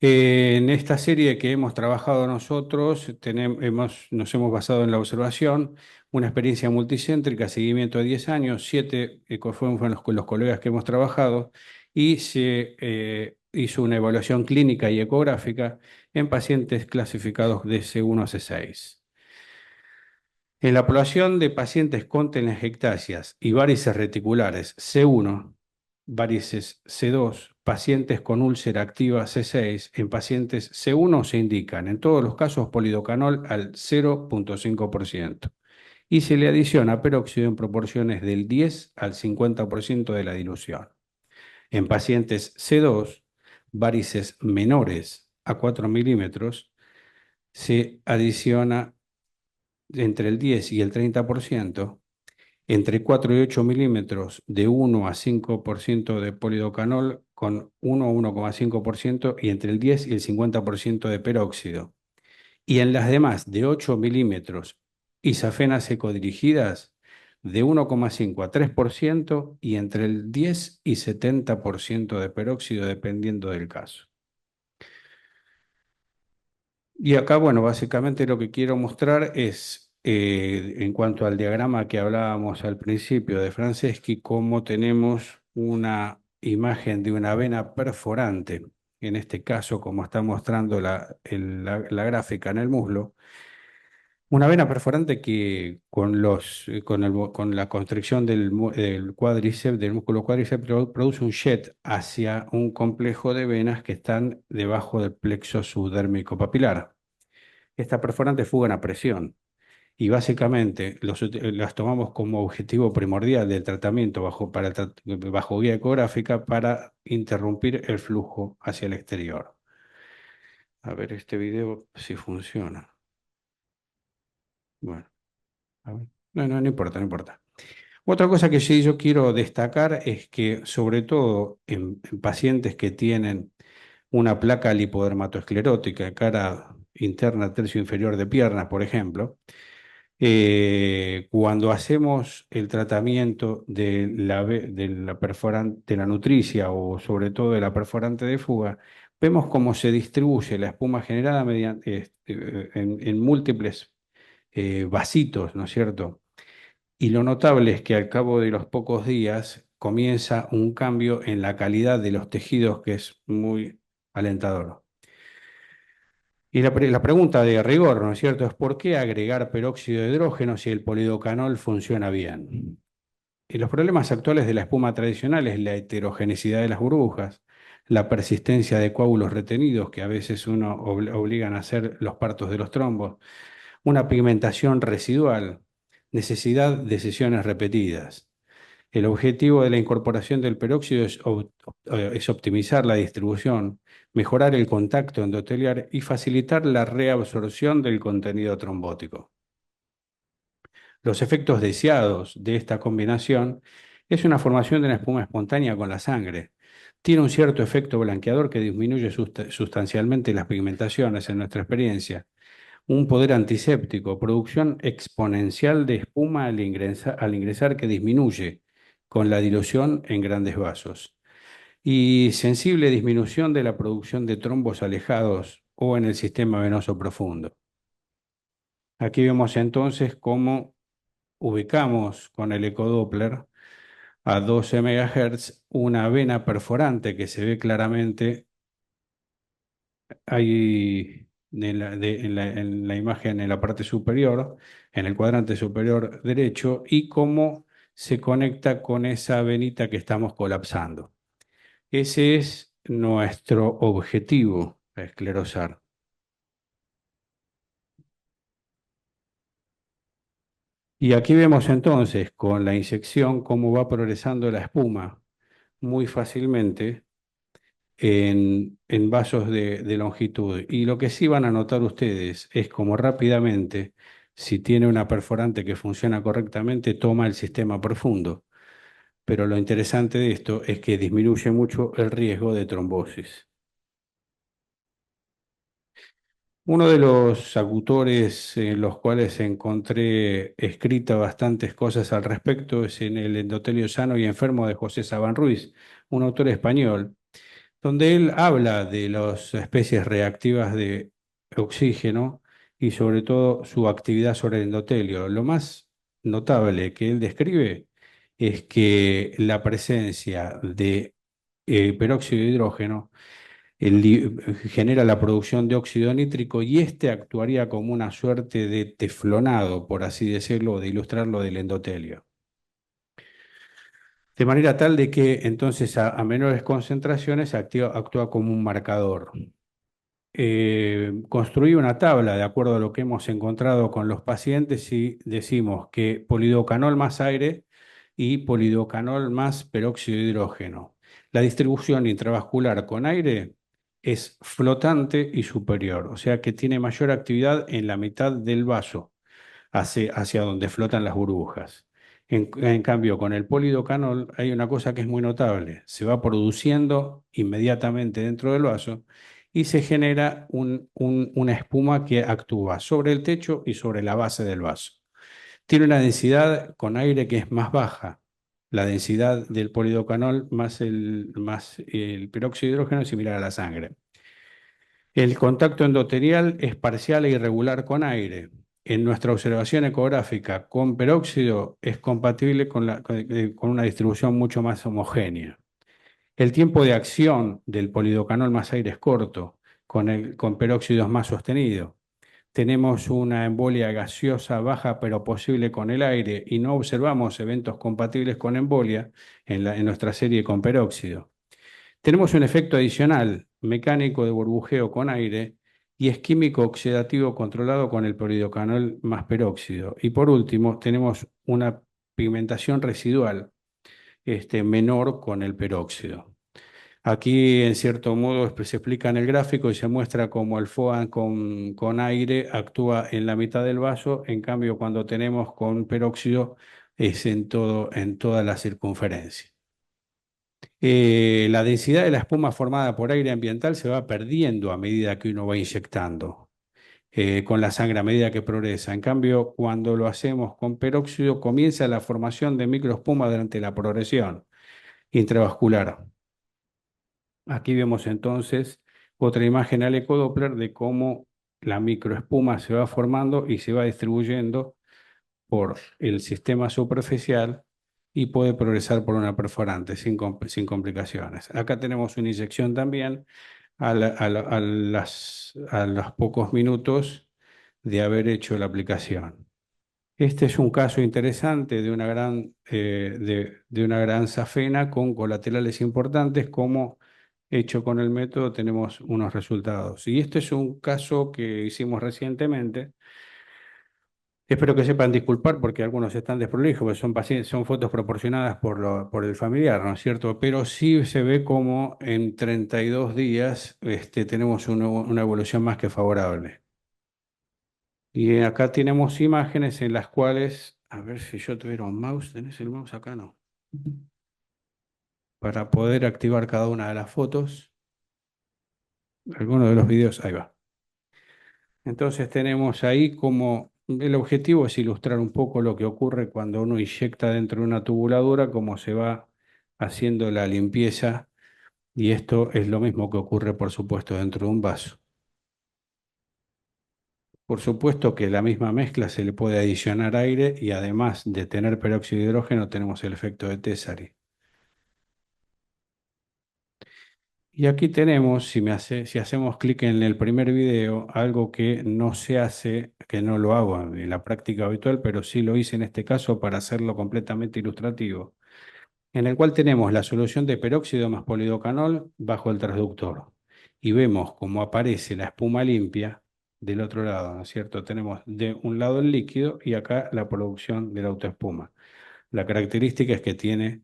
En esta serie que hemos trabajado nosotros, nos hemos basado en la observación, una experiencia multicéntrica, seguimiento de 10 años, 7 fueron los colegas que hemos trabajado, y se hizo una evaluación clínica y ecográfica en pacientes clasificados de C1 a C6. En la población de pacientes con telangiectasias y varices reticulares C1, varices C2, pacientes con úlcera activa C6, en pacientes C1 se indican en todos los casos polidocanol al 0,5% y se le adiciona peróxido en proporciones del 10 al 50% de la dilución. En pacientes C2, varices menores a 4 milímetros, se adiciona entre el 10 y el 30%, entre 4 y 8 milímetros de 1 a 5% de polidocanol con 1 a 1,5% y entre el 10 y el 50% de peróxido. Y en las demás de 8 milímetros isafenas ecodirigidas de 1,5 a 3% y entre el 10 y 70% de peróxido dependiendo del caso. Y acá, bueno, básicamente lo que quiero mostrar es, en cuanto al diagrama que hablábamos al principio de Franceschi, cómo tenemos una imagen de una vena perforante, en este caso, como está mostrando la gráfica en el muslo, una vena perforante que con la constricción del cuádriceps, del músculo cuádriceps, produce un shed hacia un complejo de venas que están debajo del plexo subdérmico papilar. Esta perforante fugan a presión y básicamente las tomamos como objetivo primordial del tratamiento bajo guía ecográfica para interrumpir el flujo hacia el exterior. A ver este video si funciona. Bueno, a ver. No importa, no importa. Otra cosa que sí yo quiero destacar es que, sobre todo en pacientes que tienen una placa lipodermatoesclerótica, cara interna tercio inferior de pierna, por ejemplo, Cuando hacemos el tratamiento de la perforante, de la nutricia o sobre todo de la perforante de fuga, vemos cómo se distribuye la espuma generada mediante, en múltiples vasitos, ¿no es cierto? Y lo notable es que al cabo de los pocos días comienza un cambio en la calidad de los tejidos que es muy alentador. Y la pregunta de rigor, ¿no es cierto?, es ¿por qué agregar peróxido de hidrógeno si el polidocanol funciona bien? Y los problemas actuales de la espuma tradicional es la heterogeneidad de las burbujas, la persistencia de coágulos retenidos que a veces uno obligan a hacer los partos de los trombos, una pigmentación residual, necesidad de sesiones repetidas. El objetivo de la incorporación del peróxido es optimizar la distribución, mejorar el contacto endotelial y facilitar la reabsorción del contenido trombótico. Los efectos deseados de esta combinación es una formación de una espuma espontánea con la sangre. Tiene un cierto efecto blanqueador que disminuye sustancialmente las pigmentaciones en nuestra experiencia. Un poder antiséptico, producción exponencial de espuma al ingresar que disminuye con la dilución en grandes vasos. Y sensible disminución de la producción de trombos alejados o en el sistema venoso profundo. Aquí vemos entonces cómo ubicamos con el ecodoppler a 12 MHz una vena perforante que se ve claramente ahí en la imagen en la parte superior, en el cuadrante superior derecho, y cómo se conecta con esa venita que estamos colapsando. Ese es nuestro objetivo, esclerosar. Y aquí vemos entonces con la inyección cómo va progresando la espuma muy fácilmente en vasos de longitud. Y lo que sí van a notar ustedes es cómo rápidamente, si tiene una perforante que funciona correctamente, toma el sistema profundo. Pero lo interesante de esto es que disminuye mucho el riesgo de trombosis. Uno de los autores en los cuales encontré escritas bastantes cosas al respecto es en El endotelio sano y enfermo de José Saban Ruiz, un autor español, donde él habla de las especies reactivas de oxígeno y sobre todo su actividad sobre el endotelio. Lo más notable que él describe es que la presencia de peróxido de hidrógeno genera la producción de óxido nítrico y este actuaría como una suerte de teflonado, por así decirlo, de ilustrarlo del endotelio. De manera tal de que entonces a menores concentraciones actúa como un marcador. Construí una tabla de acuerdo a lo que hemos encontrado con los pacientes y decimos que polidocanol más aire y polidocanol más peróxido de hidrógeno. La distribución intravascular con aire es flotante y superior, o sea que tiene mayor actividad en la mitad del vaso, hacia donde flotan las burbujas. En cambio, con el polidocanol hay una cosa que es muy notable, se va produciendo inmediatamente dentro del vaso y se genera una espuma que actúa sobre el techo y sobre la base del vaso. Tiene una densidad con aire que es más baja. La densidad del polidocanol más el peróxido de hidrógeno es similar a la sangre. El contacto endotelial es parcial e irregular con aire. En nuestra observación ecográfica con peróxido es compatible con una distribución mucho más homogénea. El tiempo de acción del polidocanol más aire es corto, con peróxido es más sostenido. Tenemos una embolia gaseosa baja pero posible con el aire y no observamos eventos compatibles con embolia en nuestra serie con peróxido. Tenemos un efecto adicional mecánico de burbujeo con aire y es químico oxidativo controlado con el polidocanol más peróxido. Y por último, tenemos una pigmentación residual menor con el peróxido. Aquí, en cierto modo, se explica en el gráfico y se muestra cómo el FOAN con aire actúa en la mitad del vaso, en cambio, cuando tenemos con peróxido es en toda la circunferencia. La densidad de la espuma formada por aire ambiental se va perdiendo a medida que uno va inyectando. con la sangre a medida que progresa. En cambio, cuando lo hacemos con peróxido, comienza la formación de microespuma durante la progresión intravascular. Aquí vemos entonces otra imagen al ecodoppler de cómo la microespuma se va formando y se va distribuyendo por el sistema superficial y puede progresar por una perforante sin complicaciones. Acá tenemos una inyección también a los pocos minutos de haber hecho la aplicación. Este es un caso interesante de una gran safena con colaterales importantes, como hecho con el método tenemos unos resultados. Y este es un caso que hicimos recientemente. Espero que sepan disculpar porque algunos están desprolijos, porque son pacientes, son fotos proporcionadas por el familiar, ¿no es cierto? Pero sí se ve como en 32 días tenemos una evolución más que favorable. Y acá tenemos imágenes en las cuales, a ver si yo tuviera un mouse, ¿tenés el mouse acá? No. Para poder activar cada una de las fotos. Algunos de los videos, ahí va. Entonces tenemos ahí como el objetivo es ilustrar un poco lo que ocurre cuando uno inyecta dentro de una tubuladora, cómo se va haciendo la limpieza, y esto es lo mismo que ocurre, por supuesto, dentro de un vaso. Por supuesto que la misma mezcla se le puede adicionar aire y además de tener peróxido de hidrógeno tenemos el efecto de Tessari. Y aquí tenemos, si hacemos clic en el primer video, algo que no se hace, que no lo hago en la práctica habitual, pero sí lo hice en este caso para hacerlo completamente ilustrativo, en el cual tenemos la solución de peróxido más polidocanol bajo el transductor. Y vemos cómo aparece la espuma limpia del otro lado, ¿no es cierto? Tenemos de un lado el líquido y acá la producción de la autoespuma. La característica es que tiene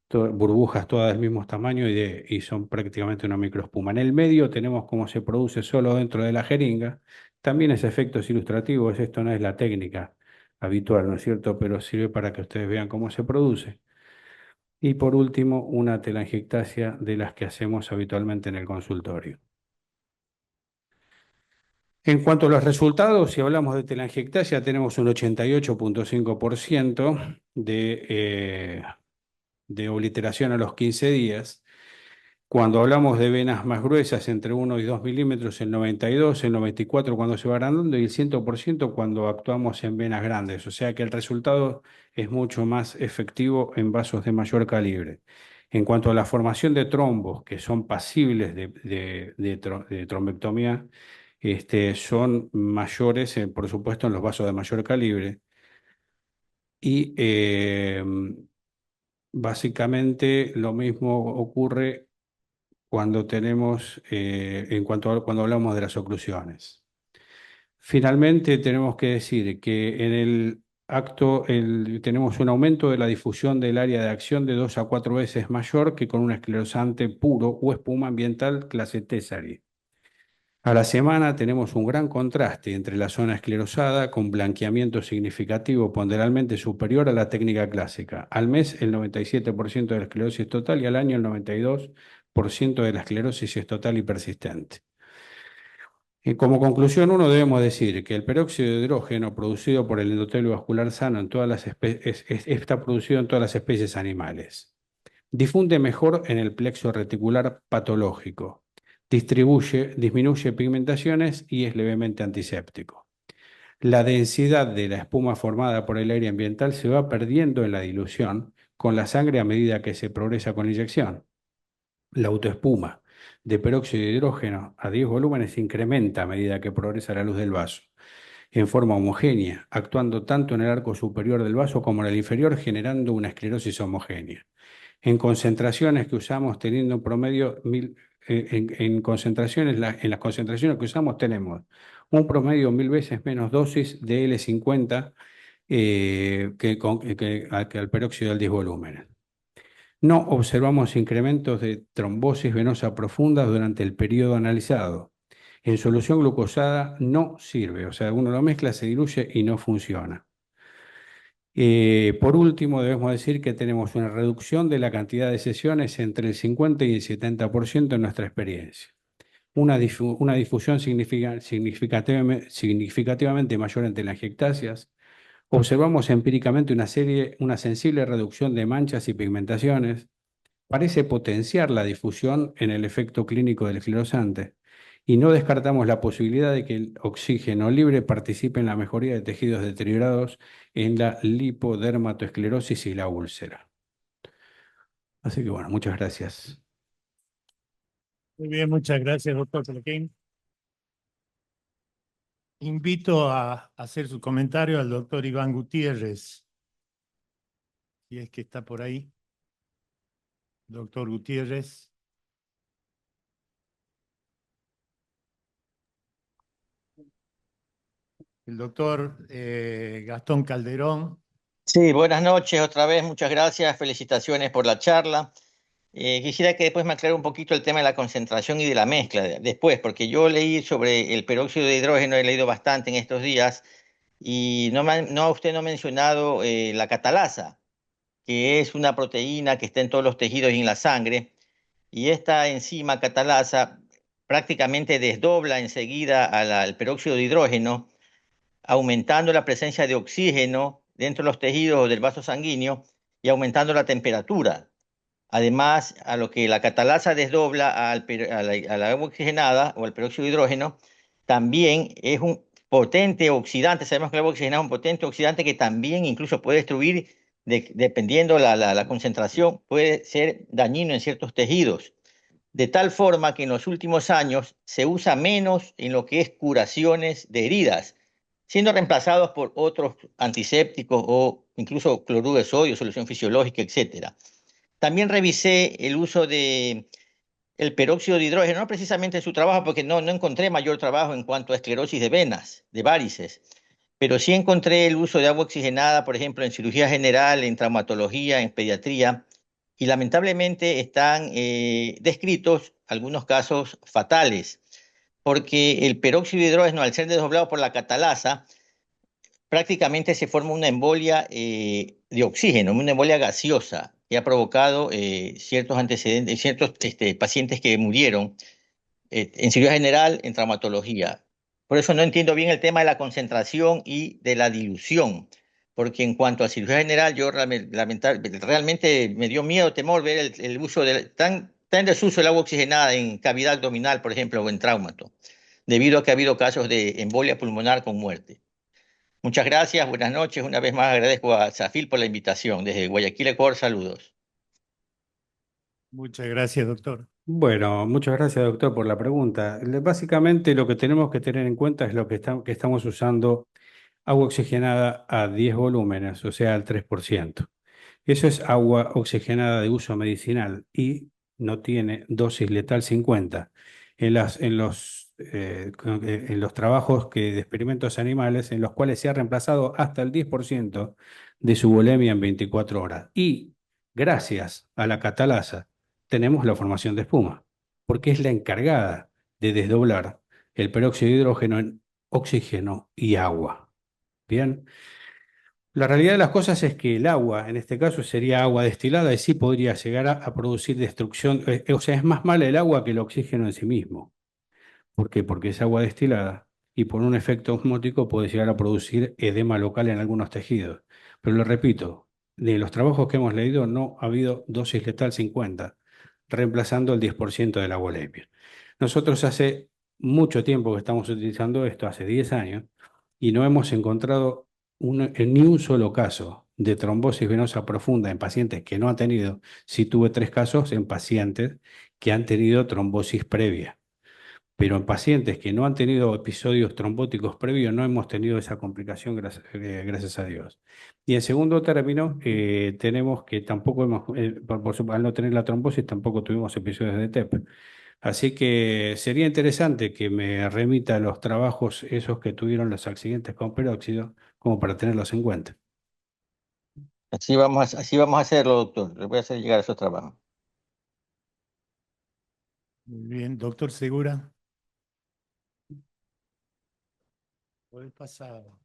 burbujas todas del mismo tamaño y son prácticamente una microespuma. En el medio tenemos cómo se produce solo dentro de la jeringa. También ese efecto es ilustrativo, esto no es la técnica habitual, ¿no es cierto? Pero sirve para que ustedes vean cómo se produce. Y por último, una telangiectasia de las que hacemos habitualmente en el consultorio. En cuanto a los resultados, si hablamos de telangiectasia, tenemos un 88,5% de obliteración a los 15 días. Cuando hablamos de venas más gruesas, entre 1 y 2 milímetros, el 92, el 94 cuando se va agrandando y el 100% cuando actuamos en venas grandes. O sea que el resultado es mucho más efectivo en vasos de mayor calibre. En cuanto a la formación de trombos, que son pasibles de trombectomía, son mayores, por supuesto, en los vasos de mayor calibre. Y básicamente lo mismo ocurre cuando tenemos, cuando hablamos de las oclusiones. Finalmente, tenemos que decir que en el acto tenemos un aumento de la difusión del área de acción de 2 a 4 veces mayor que con un esclerosante puro o espuma ambiental clase Tessari. A la semana tenemos un gran contraste entre la zona esclerosada con blanqueamiento significativo ponderalmente superior a la técnica clásica. Al mes el 97% de la esclerosis total y al año el 92% de la esclerosis es total y persistente. Como conclusión, debemos decir que el peróxido de hidrógeno producido por el endotelio vascular sano está producido en todas las especies animales. Difunde mejor en el plexo reticular patológico. Disminuye pigmentaciones y es levemente antiséptico. La densidad de la espuma formada por el aire ambiental se va perdiendo en la dilución con la sangre a medida que se progresa con la inyección. La autoespuma de peróxido de hidrógeno a 10 volúmenes incrementa a medida que progresa la luz del vaso, en forma homogénea, actuando tanto en el arco superior del vaso como en el inferior, generando una esclerosis homogénea. En concentraciones que usamos, teniendo un promedio, en las concentraciones que usamos tenemos un promedio 1000 veces menos dosis de L50 que al peróxido del 10 volúmenes. No observamos incrementos de trombosis venosa profunda durante el periodo analizado. En solución glucosada no sirve, o sea, uno lo mezcla, se diluye y no funciona. Por último, debemos decir que tenemos una reducción de la cantidad de sesiones entre el 50 y el 70% en nuestra experiencia. una difusión significativamente mayor entre las telangiectasias. Observamos empíricamente una sensible reducción de manchas y pigmentaciones. Parece potenciar la difusión en el efecto clínico del esclerosante. Y no descartamos la posibilidad de que el oxígeno libre participe en la mejoría de tejidos deteriorados en la lipodermatoesclerosis y la úlcera. Así que bueno, muchas gracias. Muy bien, muchas gracias, doctor Telequín. Invito a hacer su comentario al doctor Iván Gutiérrez, si es que está por ahí. Doctor Gutiérrez. El doctor Gastón Calderón. Sí, buenas noches otra vez, muchas gracias, felicitaciones por la charla. Quisiera que después me aclare un poquito el tema de la concentración y de la mezcla después, porque yo leí sobre el peróxido de hidrógeno, he leído bastante en estos días, y usted no ha mencionado la catalasa, que es una proteína que está en todos los tejidos y en la sangre, y esta enzima catalasa prácticamente desdobla enseguida al peróxido de hidrógeno, aumentando la presencia de oxígeno dentro de los tejidos del vaso sanguíneo y aumentando la temperatura. Además, a lo que la catalasa desdobla a la agua oxigenada o al peróxido de hidrógeno, también es un potente oxidante. Sabemos que el agua oxigenada es un potente oxidante que también incluso puede destruir, dependiendo la concentración, puede ser dañino en ciertos tejidos. De tal forma que en los últimos años se usa menos en lo que es curaciones de heridas, siendo reemplazados por otros antisépticos o incluso cloruro de sodio, solución fisiológica, etc. También revisé el uso de el peróxido de hidrógeno, no precisamente en su trabajo, porque no encontré mayor trabajo en cuanto a esclerosis de venas, de varices, pero sí encontré el uso de agua oxigenada, por ejemplo, en cirugía general, en traumatología, en pediatría, y lamentablemente están descritos algunos casos fatales, porque el peróxido de hidrógeno, al ser desdoblado por la catalasa, prácticamente se forma una embolia de oxígeno, una embolia gaseosa, que ha provocado ciertos antecedentes, ciertos pacientes que murieron en cirugía general, en traumatología. Por eso no entiendo bien el tema de la concentración y de la dilución, porque en cuanto a cirugía general, yo realmente me dio miedo, temor ver el uso tan en desuso el agua oxigenada en cavidad abdominal, por ejemplo, o en traumato, debido a que ha habido casos de embolia pulmonar con muerte. Muchas gracias, buenas noches. Una vez más agradezco a Zafil por la invitación. Desde Guayaquil, Ecuador, saludos. Muchas gracias, doctor. Bueno, muchas gracias, doctor, por la pregunta. Básicamente lo que tenemos que tener en cuenta es que estamos usando agua oxigenada a 10 volúmenes, o sea, al 3%. Eso es agua oxigenada de uso medicinal y no tiene dosis letal 50. En los trabajos de experimentos animales, en los cuales se ha reemplazado hasta el 10% de su volemia en 24 horas. Y gracias a la catalasa tenemos la formación de espuma, porque es la encargada de desdoblar el peróxido de hidrógeno en oxígeno y agua. Bien. La realidad de las cosas es que el agua, en este caso sería agua destilada, y sí podría llegar a producir destrucción. O sea, es más mala el agua que el oxígeno en sí mismo. ¿Por qué? Porque es agua destilada y por un efecto osmótico puede llegar a producir edema local en algunos tejidos. Pero lo repito, de los trabajos que hemos leído no ha habido dosis letal 50, reemplazando el 10% de la volemia. Nosotros hace mucho tiempo que estamos utilizando esto, hace 10 años, y no hemos encontrado ni un solo caso de trombosis venosa profunda en pacientes que no han tenido. Sí tuve 3 casos en pacientes que han tenido trombosis previa, pero en pacientes que no han tenido episodios trombóticos previos no hemos tenido esa complicación, gracias a Dios. Y en segundo término, tenemos que tampoco al no tener la trombosis, tampoco tuvimos episodios de TEP. Así que sería interesante que me remita los trabajos esos que tuvieron los accidentes con peróxido, como para tenerlos en cuenta. Así vamos a hacerlo, doctor. Le voy a hacer llegar esos trabajos. Muy bien, doctor Segura. Por el pasado.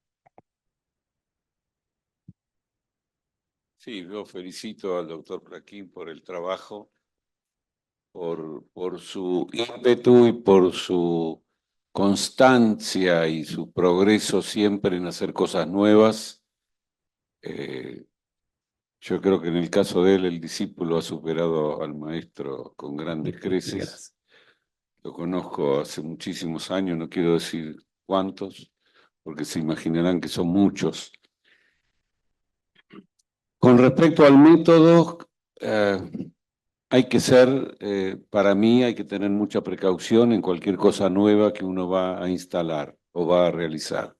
Sí, yo felicito al doctor Joaquín por el trabajo por su ímpetu y por su constancia y su progreso siempre en hacer cosas nuevas. Yo creo que en el caso de él, el discípulo ha superado al maestro con grandes creces. Lo conozco hace muchísimos años, no quiero decir cuántos, porque se imaginarán que son muchos. Con respecto al método, hay que ser, para mí, hay que tener mucha precaución en cualquier cosa nueva que uno va a instalar o va a realizar.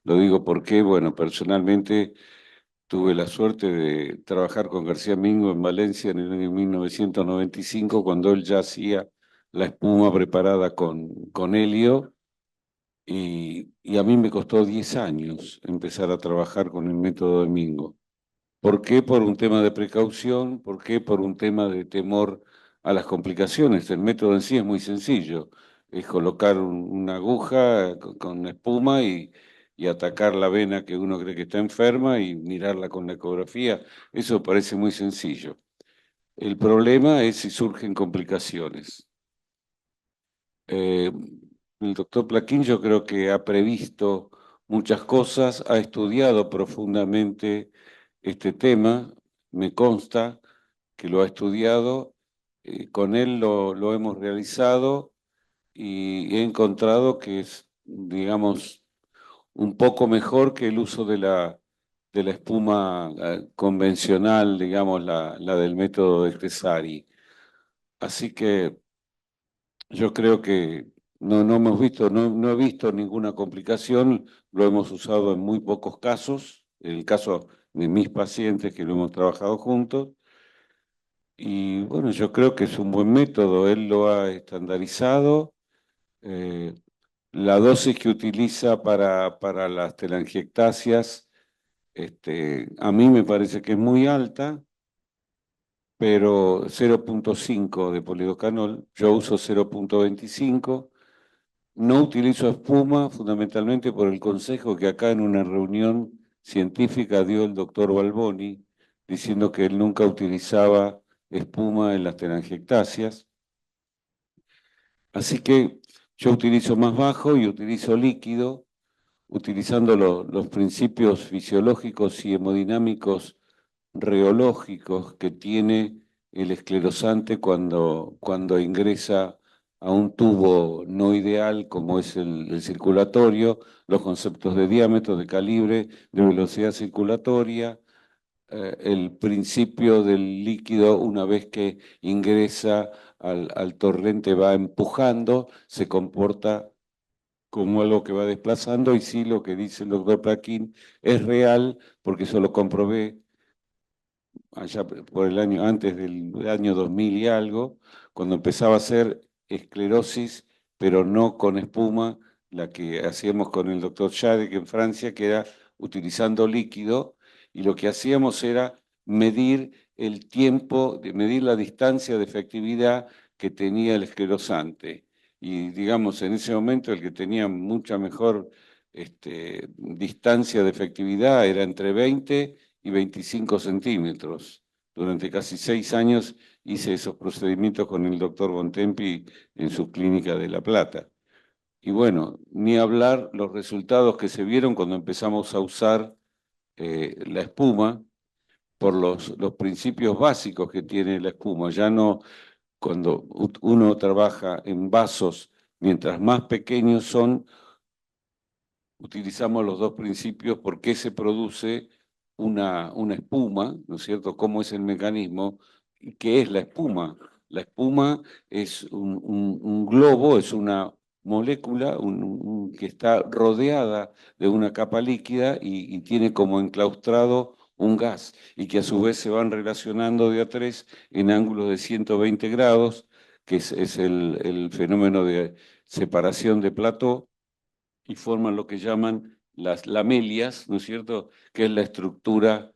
Lo digo porque, bueno, personalmente tuve la suerte de trabajar con García Mingo en Valencia en el año 1995, cuando él ya hacía la espuma preparada con helio, y a mí me costó 10 años empezar a trabajar con el método de Mingo. ¿Por qué? Por un tema de precaución. ¿Por qué? Por un tema de temor a las complicaciones. El método en sí es muy sencillo. Es colocar una aguja con espuma y atacar la vena que uno cree que está enferma y mirarla con la ecografía. Eso parece muy sencillo. El problema es si surgen complicaciones. El doctor Plaquín yo creo que ha previsto muchas cosas, ha estudiado profundamente este tema, me consta que lo ha estudiado, con él lo hemos realizado y he encontrado que es, digamos, un poco mejor que el uso de la espuma convencional, digamos, la del método de Cresari. Así que yo creo que no hemos visto, no he visto ninguna complicación, lo hemos usado en muy pocos casos, en el caso de mis pacientes que lo hemos trabajado juntos, y bueno, yo creo que es un buen método, él lo ha estandarizado, eh, la dosis que utiliza para las telangiectasias, a mí me parece que es muy alta, pero 0,5 de polidocanol, yo uso 0,25. No utilizo espuma fundamentalmente por el consejo que acá en una reunión científica dio el doctor Balboni, diciendo que él nunca utilizaba espuma en las telangiectasias. Así que yo utilizo más bajo y utilizo líquido, utilizando los principios fisiológicos y hemodinámicos reológicos que tiene el esclerosante cuando ingresa a un tubo no ideal como es el circulatorio, los conceptos de diámetro, de calibre, de velocidad circulatoria, el principio del líquido una vez que ingresa al torrente va empujando, se comporta como algo que va desplazando, y sí, lo que dice el doctor Plaquín es real, porque eso lo comprobé allá por el año, antes del año 2000 y algo, cuando empezaba a hacer esclerosis, pero no con espuma, la que hacíamos con el doctor Shadek en Francia, que era utilizando líquido, y lo que hacíamos era medir el tiempo, medir la distancia de efectividad que tenía el esclerosante. Y digamos, en ese momento el que tenía mucha mejor distancia de efectividad era entre 20 y 25 centímetros. Durante casi 6 años hice esos procedimientos con el doctor Bontempi en su clínica de La Plata. Y bueno, ni hablar los resultados que se vieron cuando empezamos a usar la espuma por los principios básicos que tiene la espuma. Ya no, cuando uno trabaja en vasos, mientras más pequeños son, utilizamos los dos principios: por qué se produce una espuma, ¿no es cierto? ¿Cómo es el mecanismo? ¿Y qué es la espuma? La espuma es un globo, es una molécula que está rodeada de una capa líquida y tiene como enclaustrado un gas, y que a su vez se van relacionando de a tres en ángulos de 120 grados, que es el fenómeno de separación de Plató, y forman lo que llaman las lamelias, ¿no es cierto?, que es la estructura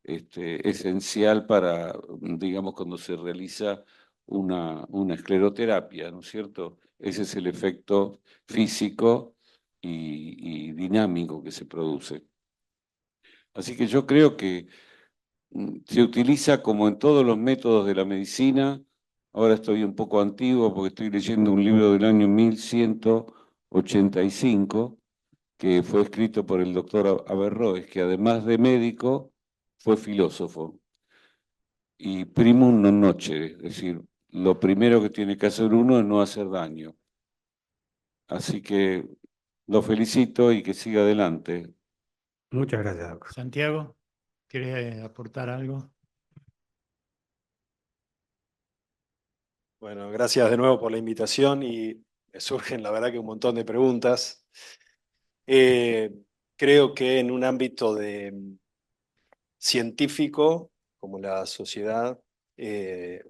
esencial para, digamos, cuando se realiza una escleroterapia, ¿no es cierto? Ese es el efecto físico y dinámico que se produce. Así que yo creo que se utiliza, como en todos los métodos de la medicina, Ahora estoy un poco antiguo porque estoy leyendo un libro del año 1185 que fue escrito por el doctor Averroes, que además de médico fue filósofo. Y primum non nocere, es decir, lo primero que tiene que hacer uno es no hacer daño. Así que lo felicito y que siga adelante. Muchas gracias, doctor. Santiago, ¿quieres aportar algo? Bueno, gracias de nuevo por la invitación y me surgen, la verdad, que un montón de preguntas. Creo que en un ámbito científico, como la sociedad, me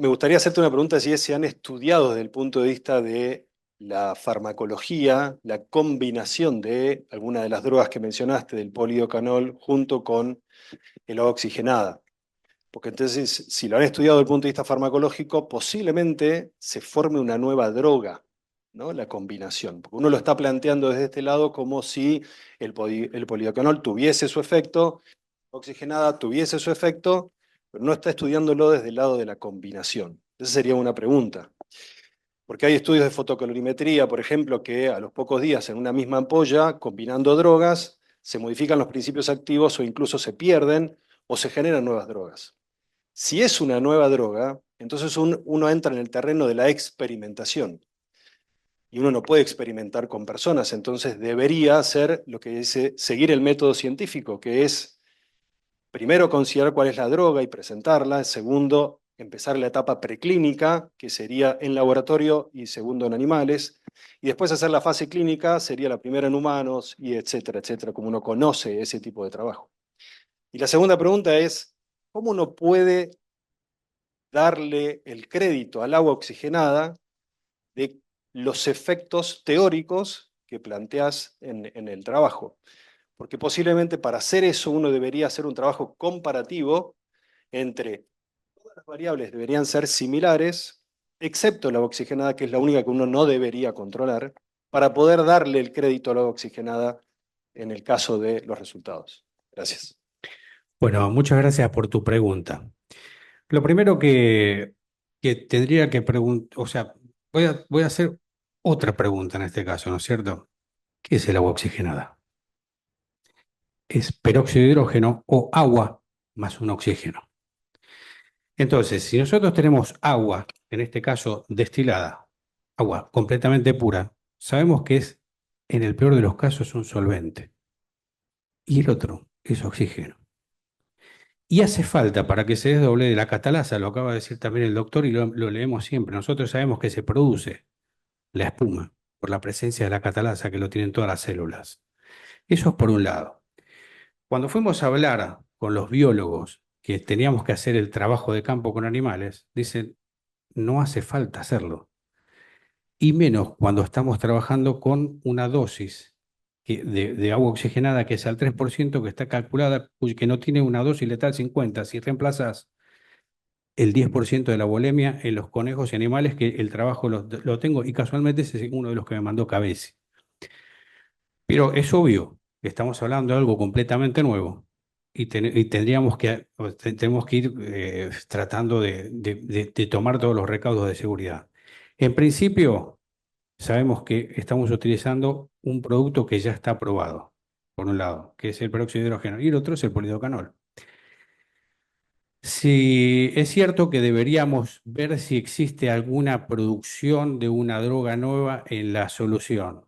gustaría hacerte una pregunta si se han estudiado desde el punto de vista de la farmacología, la combinación de alguna de las drogas que mencionaste, del polidocanol, junto con el agua oxigenada. Porque entonces, si lo han estudiado desde el punto de vista farmacológico, posiblemente se forme una nueva droga, ¿no? La combinación. Porque uno lo está planteando desde este lado como si el polidocanol tuviese su efecto, la oxigenada tuviese su efecto, pero no está estudiándolo desde el lado de la combinación. Esa sería una pregunta. Porque hay estudios de fotocalorimetría, por ejemplo, que a los pocos días en una misma ampolla, combinando drogas, se modifican los principios activos o incluso se pierden o se generan nuevas drogas. Si es una nueva droga, entonces uno entra en el terreno de la experimentación. Y uno no puede experimentar con personas, entonces debería hacer lo que dice seguir el método científico, que es primero considerar cuál es la droga y presentarla, segundo, empezar la etapa preclínica, que sería en laboratorio, y segundo en animales, y después hacer la fase clínica, sería la primera en humanos, y etcétera, etcétera, como uno conoce ese tipo de trabajo. Y la segunda pregunta es, ¿cómo uno puede darle el crédito al agua oxigenada de los efectos teóricos que planteas en el trabajo? Porque posiblemente para hacer eso uno debería hacer un trabajo comparativo entre todas las variables deberían ser similares, excepto la oxigenada, que es la única que uno no debería controlar, para poder darle el crédito a la oxigenada en el caso de los resultados. Gracias. Bueno, muchas gracias por tu pregunta. Lo primero que tendría que preguntar, o sea, voy a hacer otra pregunta en este caso, ¿no es cierto? ¿Qué es el agua oxigenada? Es peróxido de hidrógeno o agua más un oxígeno. Entonces, si nosotros tenemos agua, en este caso destilada, agua completamente pura, sabemos que es, en el peor de los casos, un solvente. Y el otro es oxígeno. Y hace falta para que se desdoble de la catalasa, lo acaba de decir también el doctor y lo leemos siempre. Nosotros sabemos que se produce la espuma por la presencia de la catalasa que lo tienen todas las células. Eso es por un lado. Cuando fuimos a hablar con los biólogos que teníamos que hacer el trabajo de campo con animales, dicen, no hace falta hacerlo. Y menos cuando estamos trabajando con una dosis de agua oxigenada que es al 3%, que está calculada, que no tiene una dosis letal 50. Si reemplazas el 10% de la volemia en los conejos y animales, que el trabajo lo tengo, y casualmente ese es uno de los que me mandó Cabezi. Pero es obvio que estamos hablando de algo completamente nuevo y tenemos que ir tratando de tomar todos los recaudos de seguridad. En principio, sabemos que estamos utilizando un producto que ya está aprobado, por un lado, que es el peróxido de hidrógeno, y el otro es el polidocanol. Sí, es cierto que deberíamos ver si existe alguna producción de una droga nueva en la solución.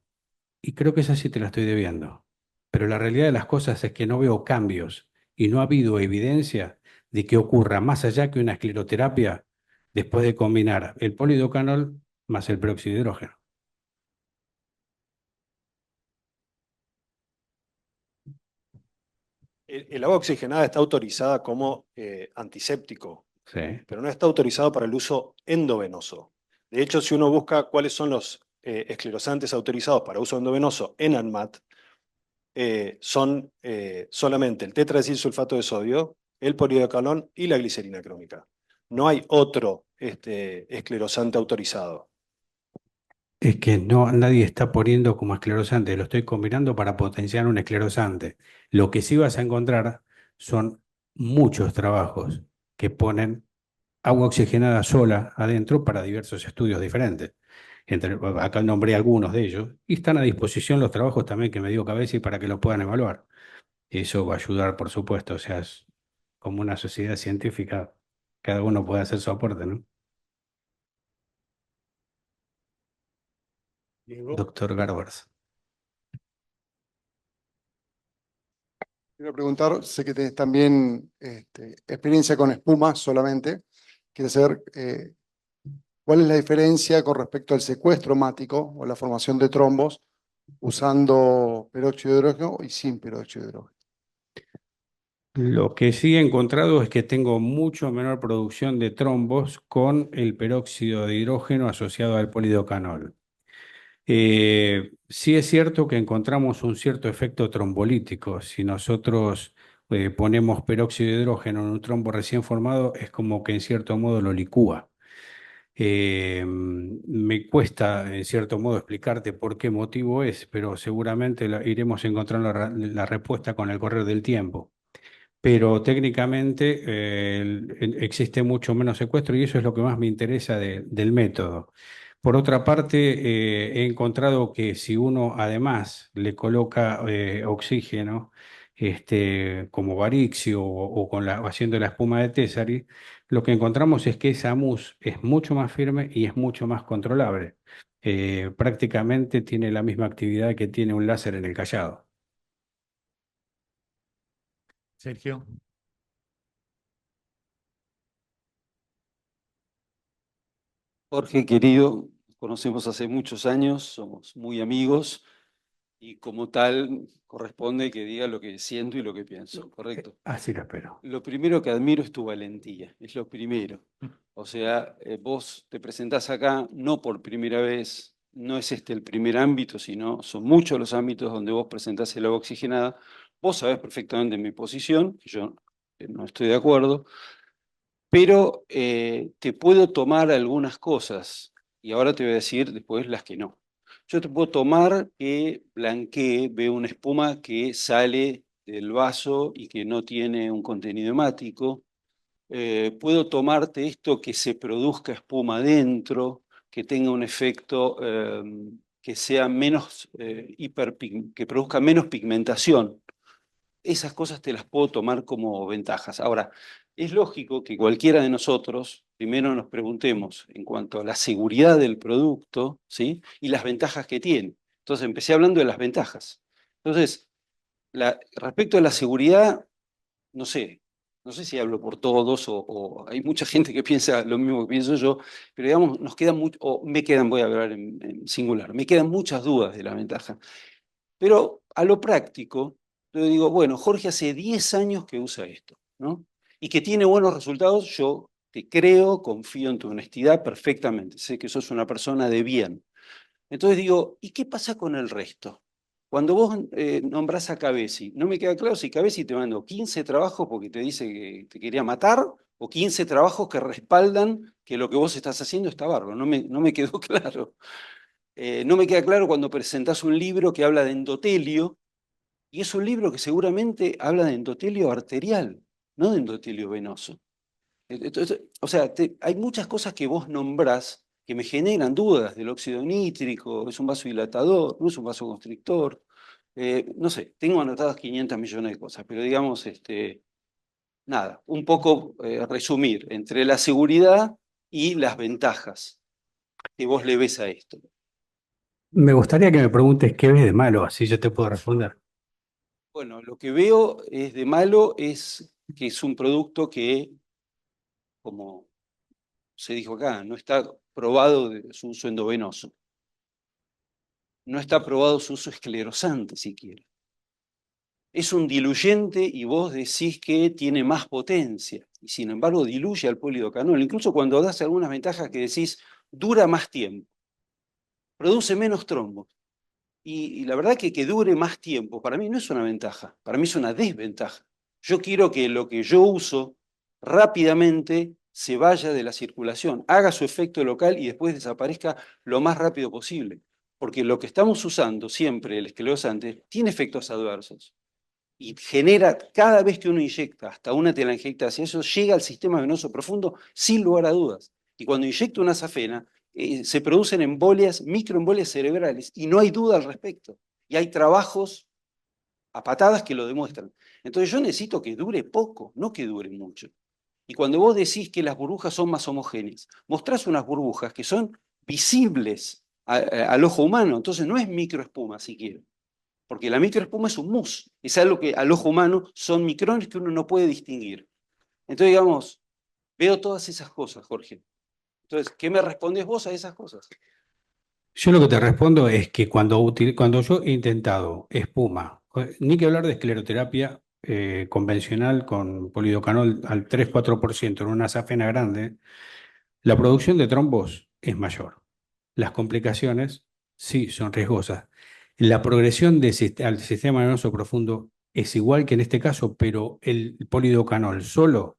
Y creo que esa sí te la estoy debiendo. Pero la realidad de las cosas es que no veo cambios y no ha habido evidencia de que ocurra más allá que una escleroterapia después de combinar el polidocanol más el peróxido de hidrógeno. El agua oxigenada está autorizada como antiséptico, Sí. pero no está autorizado para el uso endovenoso. De hecho, si uno busca cuáles son los esclerosantes autorizados para uso endovenoso en ANMAT, son solamente el tetraacilsulfato de sodio, el polidocanol y la glicerina crómica. No hay otro esclerosante autorizado. Es que no, nadie está poniendo como esclerosante, lo estoy combinando para potenciar un esclerosante. Lo que sí vas a encontrar son muchos trabajos que ponen agua oxigenada sola adentro para diversos estudios diferentes. Acá nombré algunos de ellos y están a disposición los trabajos también que me dio Cabeza y para que los puedan evaluar. Eso va a ayudar, por supuesto, o sea, es como una sociedad científica, cada uno puede hacer su aporte, ¿no? Diego. Doctor Garbers. Quiero preguntar, sé que tenés también experiencia con espuma solamente. Quiero saber cuál es la diferencia con respecto al secuestro hemático o la formación de trombos usando peróxido de hidrógeno y sin peróxido de hidrógeno. Lo que sí he encontrado es que tengo mucho menor producción de trombos con el peróxido de hidrógeno asociado al polidocanol. Sí es cierto que encontramos un cierto efecto trombolítico. Si nosotros ponemos peróxido de hidrógeno en un trombo recién formado, es como que en cierto modo lo licúa. Me cuesta en cierto modo explicarte por qué motivo es, pero seguramente iremos encontrando la respuesta con el correr del tiempo. Pero técnicamente existe mucho menos secuestro y eso es lo que más me interesa del método. Por otra parte, he encontrado que si uno además le coloca oxígeno, como Barixio o haciendo la espuma de Tessari, lo que encontramos es que esa mousse es mucho más firme y es mucho más controlable. Prácticamente tiene la misma actividad que tiene un láser en el callado. Sergio. Jorge, querido, nos conocemos hace muchos años, somos muy amigos y como tal corresponde que diga lo que siento y lo que pienso, ¿correcto? Así lo espero. Lo primero que admiro es tu valentía, es lo primero. O sea, vos te presentás acá no por primera vez, no es este el primer ámbito, sino son muchos los ámbitos donde vos presentás el agua oxigenada. Vos sabés perfectamente mi posición, que yo no estoy de acuerdo, pero te puedo tomar algunas cosas y ahora te voy a decir después las que no. Yo te puedo tomar que blanquee, veo una espuma que sale del vaso y que no tiene un contenido hemático. Puedo tomarte esto que se produzca espuma dentro, que tenga un efecto que sea menos que produzca menos pigmentación. Esas cosas te las puedo tomar como ventajas. Ahora, es lógico que cualquiera de nosotros primero nos preguntemos en cuanto a la seguridad del producto, ¿sí? Y las ventajas que tiene. Entonces, empecé hablando de las ventajas. Entonces, respecto a la seguridad, no sé si hablo por todos o hay mucha gente que piensa lo mismo que pienso yo, pero digamos, nos quedan voy a hablar en singular, me quedan muchas dudas de la ventaja. Pero a lo práctico, yo digo, bueno, Jorge hace 10 años que usa esto, ¿no? Y que tiene buenos resultados, yo te creo, confío en tu honestidad perfectamente, sé que sos una persona de bien. Entonces digo, ¿y qué pasa con el resto? Cuando vos nombrás a Cabezi, no me queda claro si Cabezi te mandó 15 trabajos porque te dice que te quería matar o 15 trabajos que respaldan que lo que vos estás haciendo está bárbaro, no me quedó claro. No me queda claro cuando presentás un libro que habla de endotelio, y es un libro que seguramente habla de endotelio arterial, no de endotelio venoso. Entonces, o sea, hay muchas cosas que vos nombrás que me generan dudas del óxido nítrico, es un vasodilatador, no es un vasoconstrictor. No sé, tengo anotadas 500 millones de cosas, pero digamos, nada, un poco resumir entre la seguridad y las ventajas que vos le ves a esto. Me gustaría que me preguntes qué ves de malo, así yo te puedo responder. Bueno, lo que veo es de malo es que es un producto que, como se dijo acá, no está probado de su uso endovenoso. No está probado su uso esclerosante siquiera. Es un diluyente y vos decís que tiene más potencia. Y sin embargo diluye al polidocanol. Incluso cuando das algunas ventajas que decís, dura más tiempo. Produce menos trombos. Y la verdad que dure más tiempo, para mí no es una ventaja, para mí es una desventaja. Yo quiero que lo que yo uso rápidamente se vaya de la circulación, haga su efecto local y después desaparezca lo más rápido posible. Porque lo que estamos usando siempre, el esclerosante, tiene efectos adversos. y genera, cada vez que uno inyecta hasta una telangiectasia, eso llega al sistema venoso profundo sin lugar a dudas. Y cuando inyecta una safena, se producen embolias, microembolias cerebrales, y no hay duda al respecto. Y hay trabajos a patadas que lo demuestran. Entonces yo necesito que dure poco, no que dure mucho. Y cuando vos decís que las burbujas son más homogéneas, mostrás unas burbujas que son visibles al ojo humano, entonces no es microespuma siquiera. Porque la microespuma es un mousse, es algo que al ojo humano son micrones que uno no puede distinguir. Entonces, digamos, veo todas esas cosas, Jorge. Entonces, ¿qué me respondes vos a esas cosas? Yo lo que te respondo es que cuando yo he intentado espuma, ni que hablar de escleroterapia convencional con polidocanol al 3-4% en una safena grande, la producción de trombos es mayor. Las complicaciones sí son riesgosas. La progresión al sistema venoso profundo es igual que en este caso, pero el polidocanol solo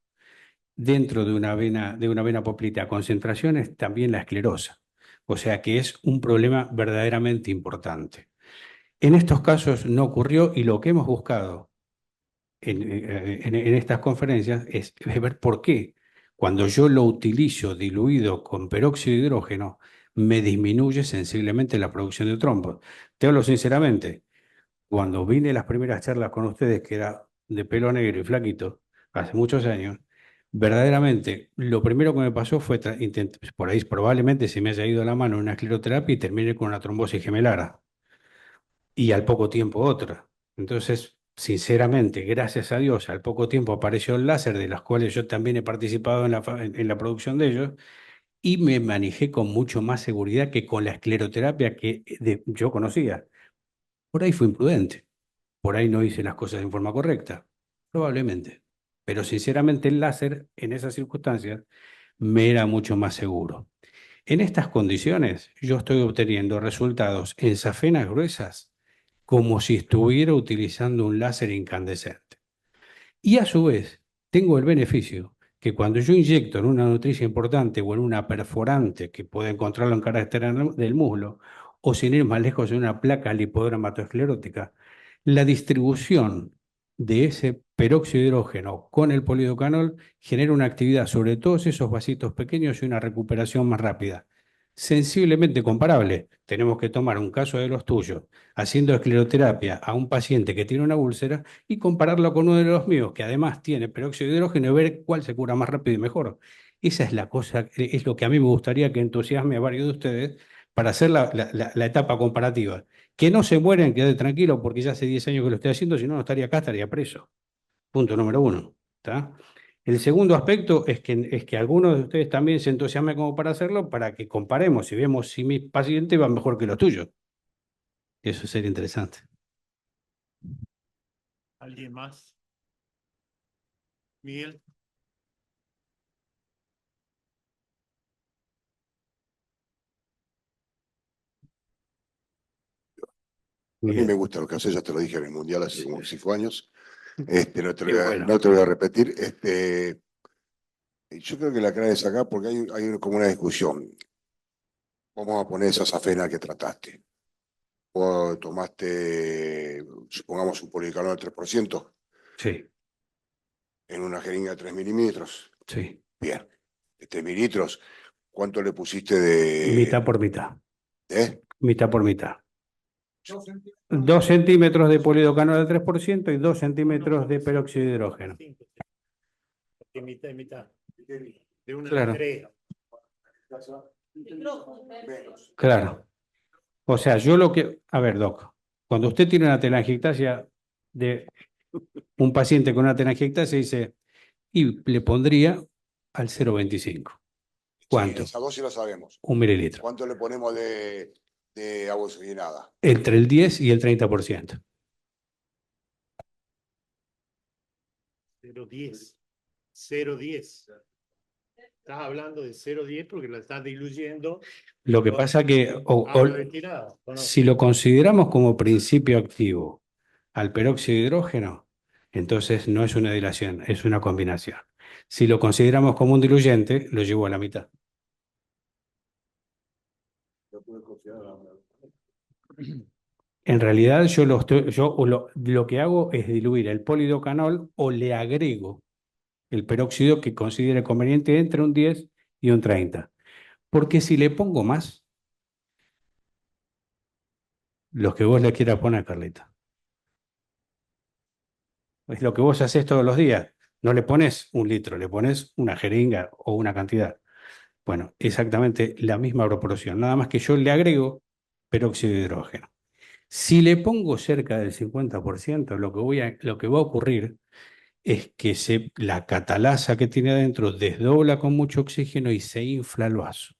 dentro de una vena poplítea a concentraciones también la esclerosa. O sea que es un problema verdaderamente importante. En estos casos no ocurrió y lo que hemos buscado en estas conferencias es ver por qué cuando yo lo utilizo diluido con peróxido de hidrógeno me disminuye sensiblemente la producción de trombos. Te hablo sinceramente, cuando vine a las primeras charlas con ustedes, que era de pelo negro y flaquito, hace muchos años, verdaderamente lo primero que me pasó fue, por ahí probablemente se me haya ido la mano en una escleroterapia y terminé con una trombosis gemelar y al poco tiempo otra. Entonces, sinceramente, gracias a Dios, al poco tiempo apareció el láser, de los cuales yo también he participado en la producción de ellos, y me manejé con mucho más seguridad que con la escleroterapia que yo conocía. Por ahí fui imprudente, por ahí no hice las cosas en forma correcta, probablemente. Pero sinceramente el láser en esas circunstancias me era mucho más seguro. En estas condiciones, yo estoy obteniendo resultados en safenas gruesas como si estuviera utilizando un láser incandescente. Y a su vez, tengo el beneficio que cuando yo inyecto en una nutricia importante o en una perforante que puede encontrarlo en carácter del muslo, o sin ir más lejos en una placa lipodermatoesclerótica, la distribución de ese peróxido de hidrógeno con el polidocanol genera una actividad sobre todos esos vasitos pequeños y una recuperación más rápida. Sensiblemente comparable. Tenemos que tomar un caso de los tuyos, haciendo escleroterapia a un paciente que tiene una úlcera y compararlo con uno de los míos, que además tiene peróxido de hidrógeno, y ver cuál se cura más rápido y mejor. Esa es la cosa, es lo que a mí me gustaría que entusiasme a varios de ustedes para hacer la etapa comparativa. Que no se mueren, quede tranquilo, porque ya hace 10 años que lo estoy haciendo, si no, no estaría acá, estaría preso. Punto número uno. ¿Está? El segundo aspecto es que algunos de ustedes también se entusiasmen como para hacerlo, para que comparemos y vemos si mi paciente va mejor que los tuyos. Eso sería interesante. ¿Alguien más? Miguel. A mí me gusta lo que haces, ya te lo dije en el Mundial hace como 5 años. No te lo bueno. no te lo voy a repetir. Yo creo que la clave es acá porque hay como una discusión. Vamos a poner esa safena que trataste. Vos tomaste, supongamos, un policarbonato del 3% Sí, en una jeringa de 3 milímetros. sí. Bien. De 3 mililitros, ¿cuánto le pusiste de...? Mitad por mitad. ¿Eh? Mitad por mitad. 2 centímetros de polidocanol al 3% y 2 centímetros de peróxido de hidrógeno. De mitad y mitad. De una Claro. a tres. Claro. O sea, yo lo que... A ver, Doc, cuando usted tiene una telangiectasia de un paciente con una telangiectasia, dice, y le pondría al 0,25. ¿Cuánto? Esa dosis la sabemos. 1 mililitro. ¿Cuánto le ponemos de agua oxigenada? Entre el 10 y el 30%. 0,10. 0,10. Estás hablando de 0,10 porque la estás diluyendo. Lo que pasa que Agua destilada, ¿o no? si lo consideramos como principio activo al peróxido de hidrógeno, entonces no es una dilación, es una combinación. Si lo consideramos como un diluyente, lo llevo a la mitad. En realidad lo que hago es diluir el polidocanol o le agrego el peróxido que considere conveniente entre un 10 y un 30. Porque si le pongo más, los que vos le quieras poner, Carlita. Es lo que vos haces todos los días. No le pones un litro, le pones una jeringa o una cantidad. Bueno, exactamente la misma proporción, nada más que yo le agrego peróxido de hidrógeno. Si le pongo cerca del 50%, lo que va a ocurrir es que la catalasa que tiene adentro desdobla con mucho oxígeno y se infla el vaso.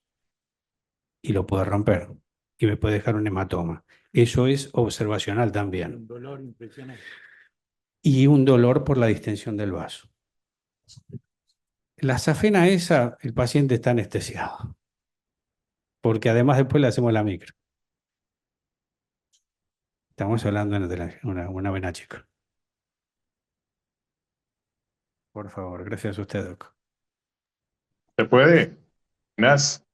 Y lo puede romper. Y me puede dejar un hematoma. Eso es observacional también. Un dolor impresionante. Y un dolor por la distensión del vaso. La safena esa, el paciente está anestesiado. Porque además después le hacemos la micro. Estamos hablando de una vena chica. Por favor, gracias a usted, Doc. ¿Se puede? Nas.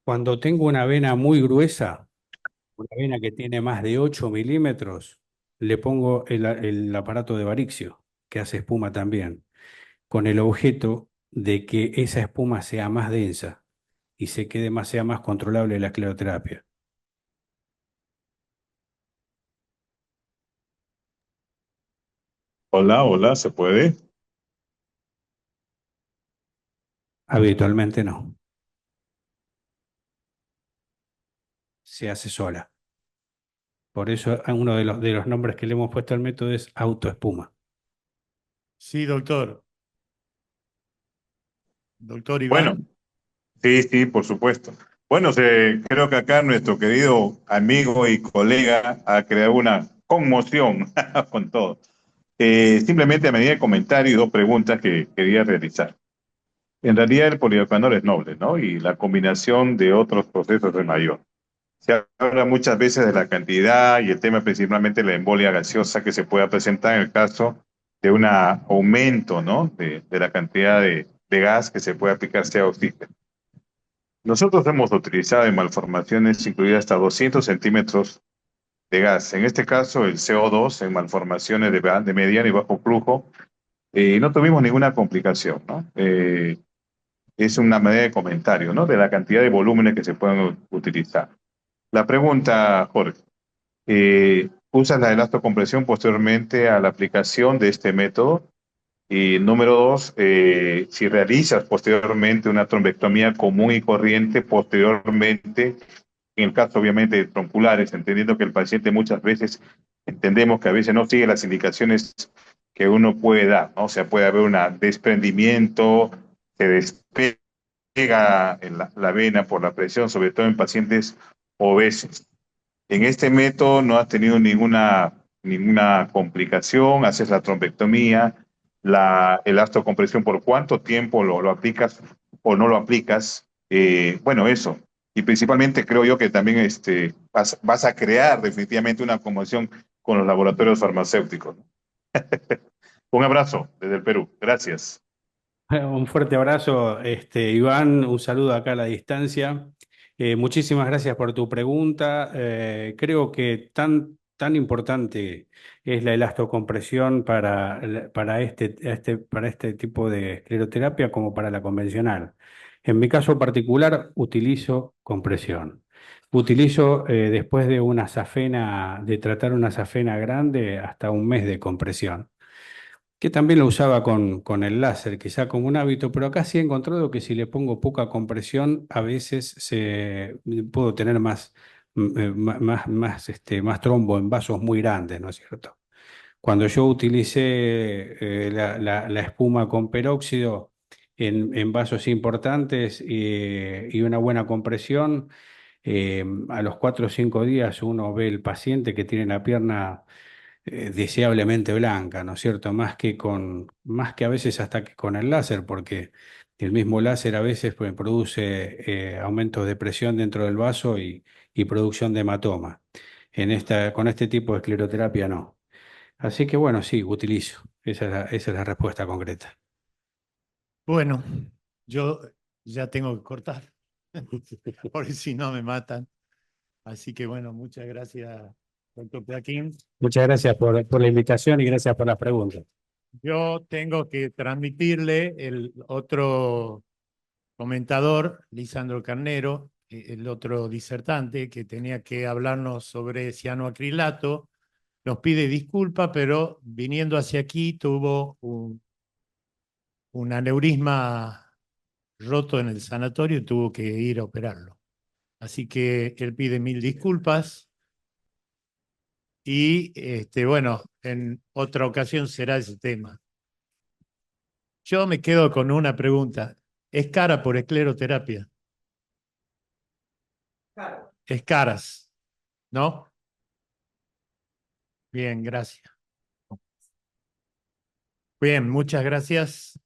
Cuando tengo una vena muy gruesa, una vena que tiene más de 8 milímetros, le pongo el aparato de Varixio, que hace espuma también, con el objeto de que esa espuma sea más densa y sea más controlable la escleroterapia. Hola, hola, ¿se puede? Habitualmente no. Se hace sola. Por eso uno de los nombres que le hemos puesto al método es autoespuma. Sí, doctor. Doctor Bueno, Iván. sí, sí, por supuesto. Bueno, creo que acá nuestro querido amigo y colega ha creado una conmoción con todo. Simplemente a medida de comentario y dos preguntas que quería realizar. En realidad el polidocanol es noble, ¿no? Y la combinación de otros procesos es mayor. Se habla muchas veces de la cantidad y el tema principalmente la embolia gaseosa que se pueda presentar en el caso de un aumento, ¿no? De la cantidad de gas que se puede aplicar sea oxígeno. Nosotros hemos utilizado en malformaciones incluidas hasta 200 centímetros de gas. En este caso, el CO2 en malformaciones de mediano y bajo flujo, no tuvimos ninguna complicación, ¿no? Es una manera de comentario, ¿no? De la cantidad de volúmenes que se pueden utilizar. La pregunta, Jorge, ¿usas la elastocompresión posteriormente a la aplicación de este método? Y número dos, si realizas posteriormente una trombectomía común y corriente, posteriormente, en el caso obviamente de tronculares, entendiendo que el paciente muchas veces, entendemos que a veces no sigue las indicaciones que uno puede dar, ¿no? O sea, puede haber un desprendimiento, se despega en la vena por la presión, sobre todo en pacientes obesos. En este método no has tenido ninguna complicación, haces la trombectomía, la elastocompresión, ¿por cuánto tiempo lo aplicas o no lo aplicas? Bueno, eso. Y principalmente creo yo que también vas a crear definitivamente una conmoción con los laboratorios farmacéuticos. Un abrazo desde el Perú. Gracias. Un fuerte abrazo, Iván, un saludo acá a la distancia. Muchísimas gracias por tu pregunta. Creo que tan importante es la elastocompresión para este tipo de escleroterapia como para la convencional. En mi caso particular, utilizo compresión. Utilizo después de tratar una safena grande, hasta un mes de compresión, que también lo usaba con el láser, quizá como un hábito, pero acá sí he encontrado que si le pongo poca compresión, a veces puedo tener más trombo en vasos muy grandes, ¿no es cierto? Cuando yo utilicé la espuma con peróxido en vasos importantes y una buena compresión, a los 4 o 5 días uno ve el paciente que tiene la pierna deseablemente blanca, ¿no es cierto? Más que a veces hasta que con el láser, porque el mismo láser a veces pues, produce aumentos de presión dentro del vaso y producción de hematoma. Con este tipo de escleroterapia no. Así que bueno, sí, utilizo. Esa es la respuesta concreta. Bueno, yo ya tengo que cortar. porque si no me matan. Así que bueno, muchas gracias, doctor Joaquín. Muchas gracias por la invitación y gracias por las preguntas. Yo tengo que transmitirle el otro comentador, Lisandro Carnero, el otro disertante que tenía que hablarnos sobre cianoacrilato. Nos pide disculpa, pero viniendo hacia aquí tuvo un aneurisma roto en el sanatorio y tuvo que ir a operarlo. Así que él pide 1000 disculpas y bueno, en otra ocasión será ese tema. Yo me quedo con una pregunta. ¿Es cara por escleroterapia? Claro. Es caras, ¿no? Bien, gracias. Bien, muchas gracias.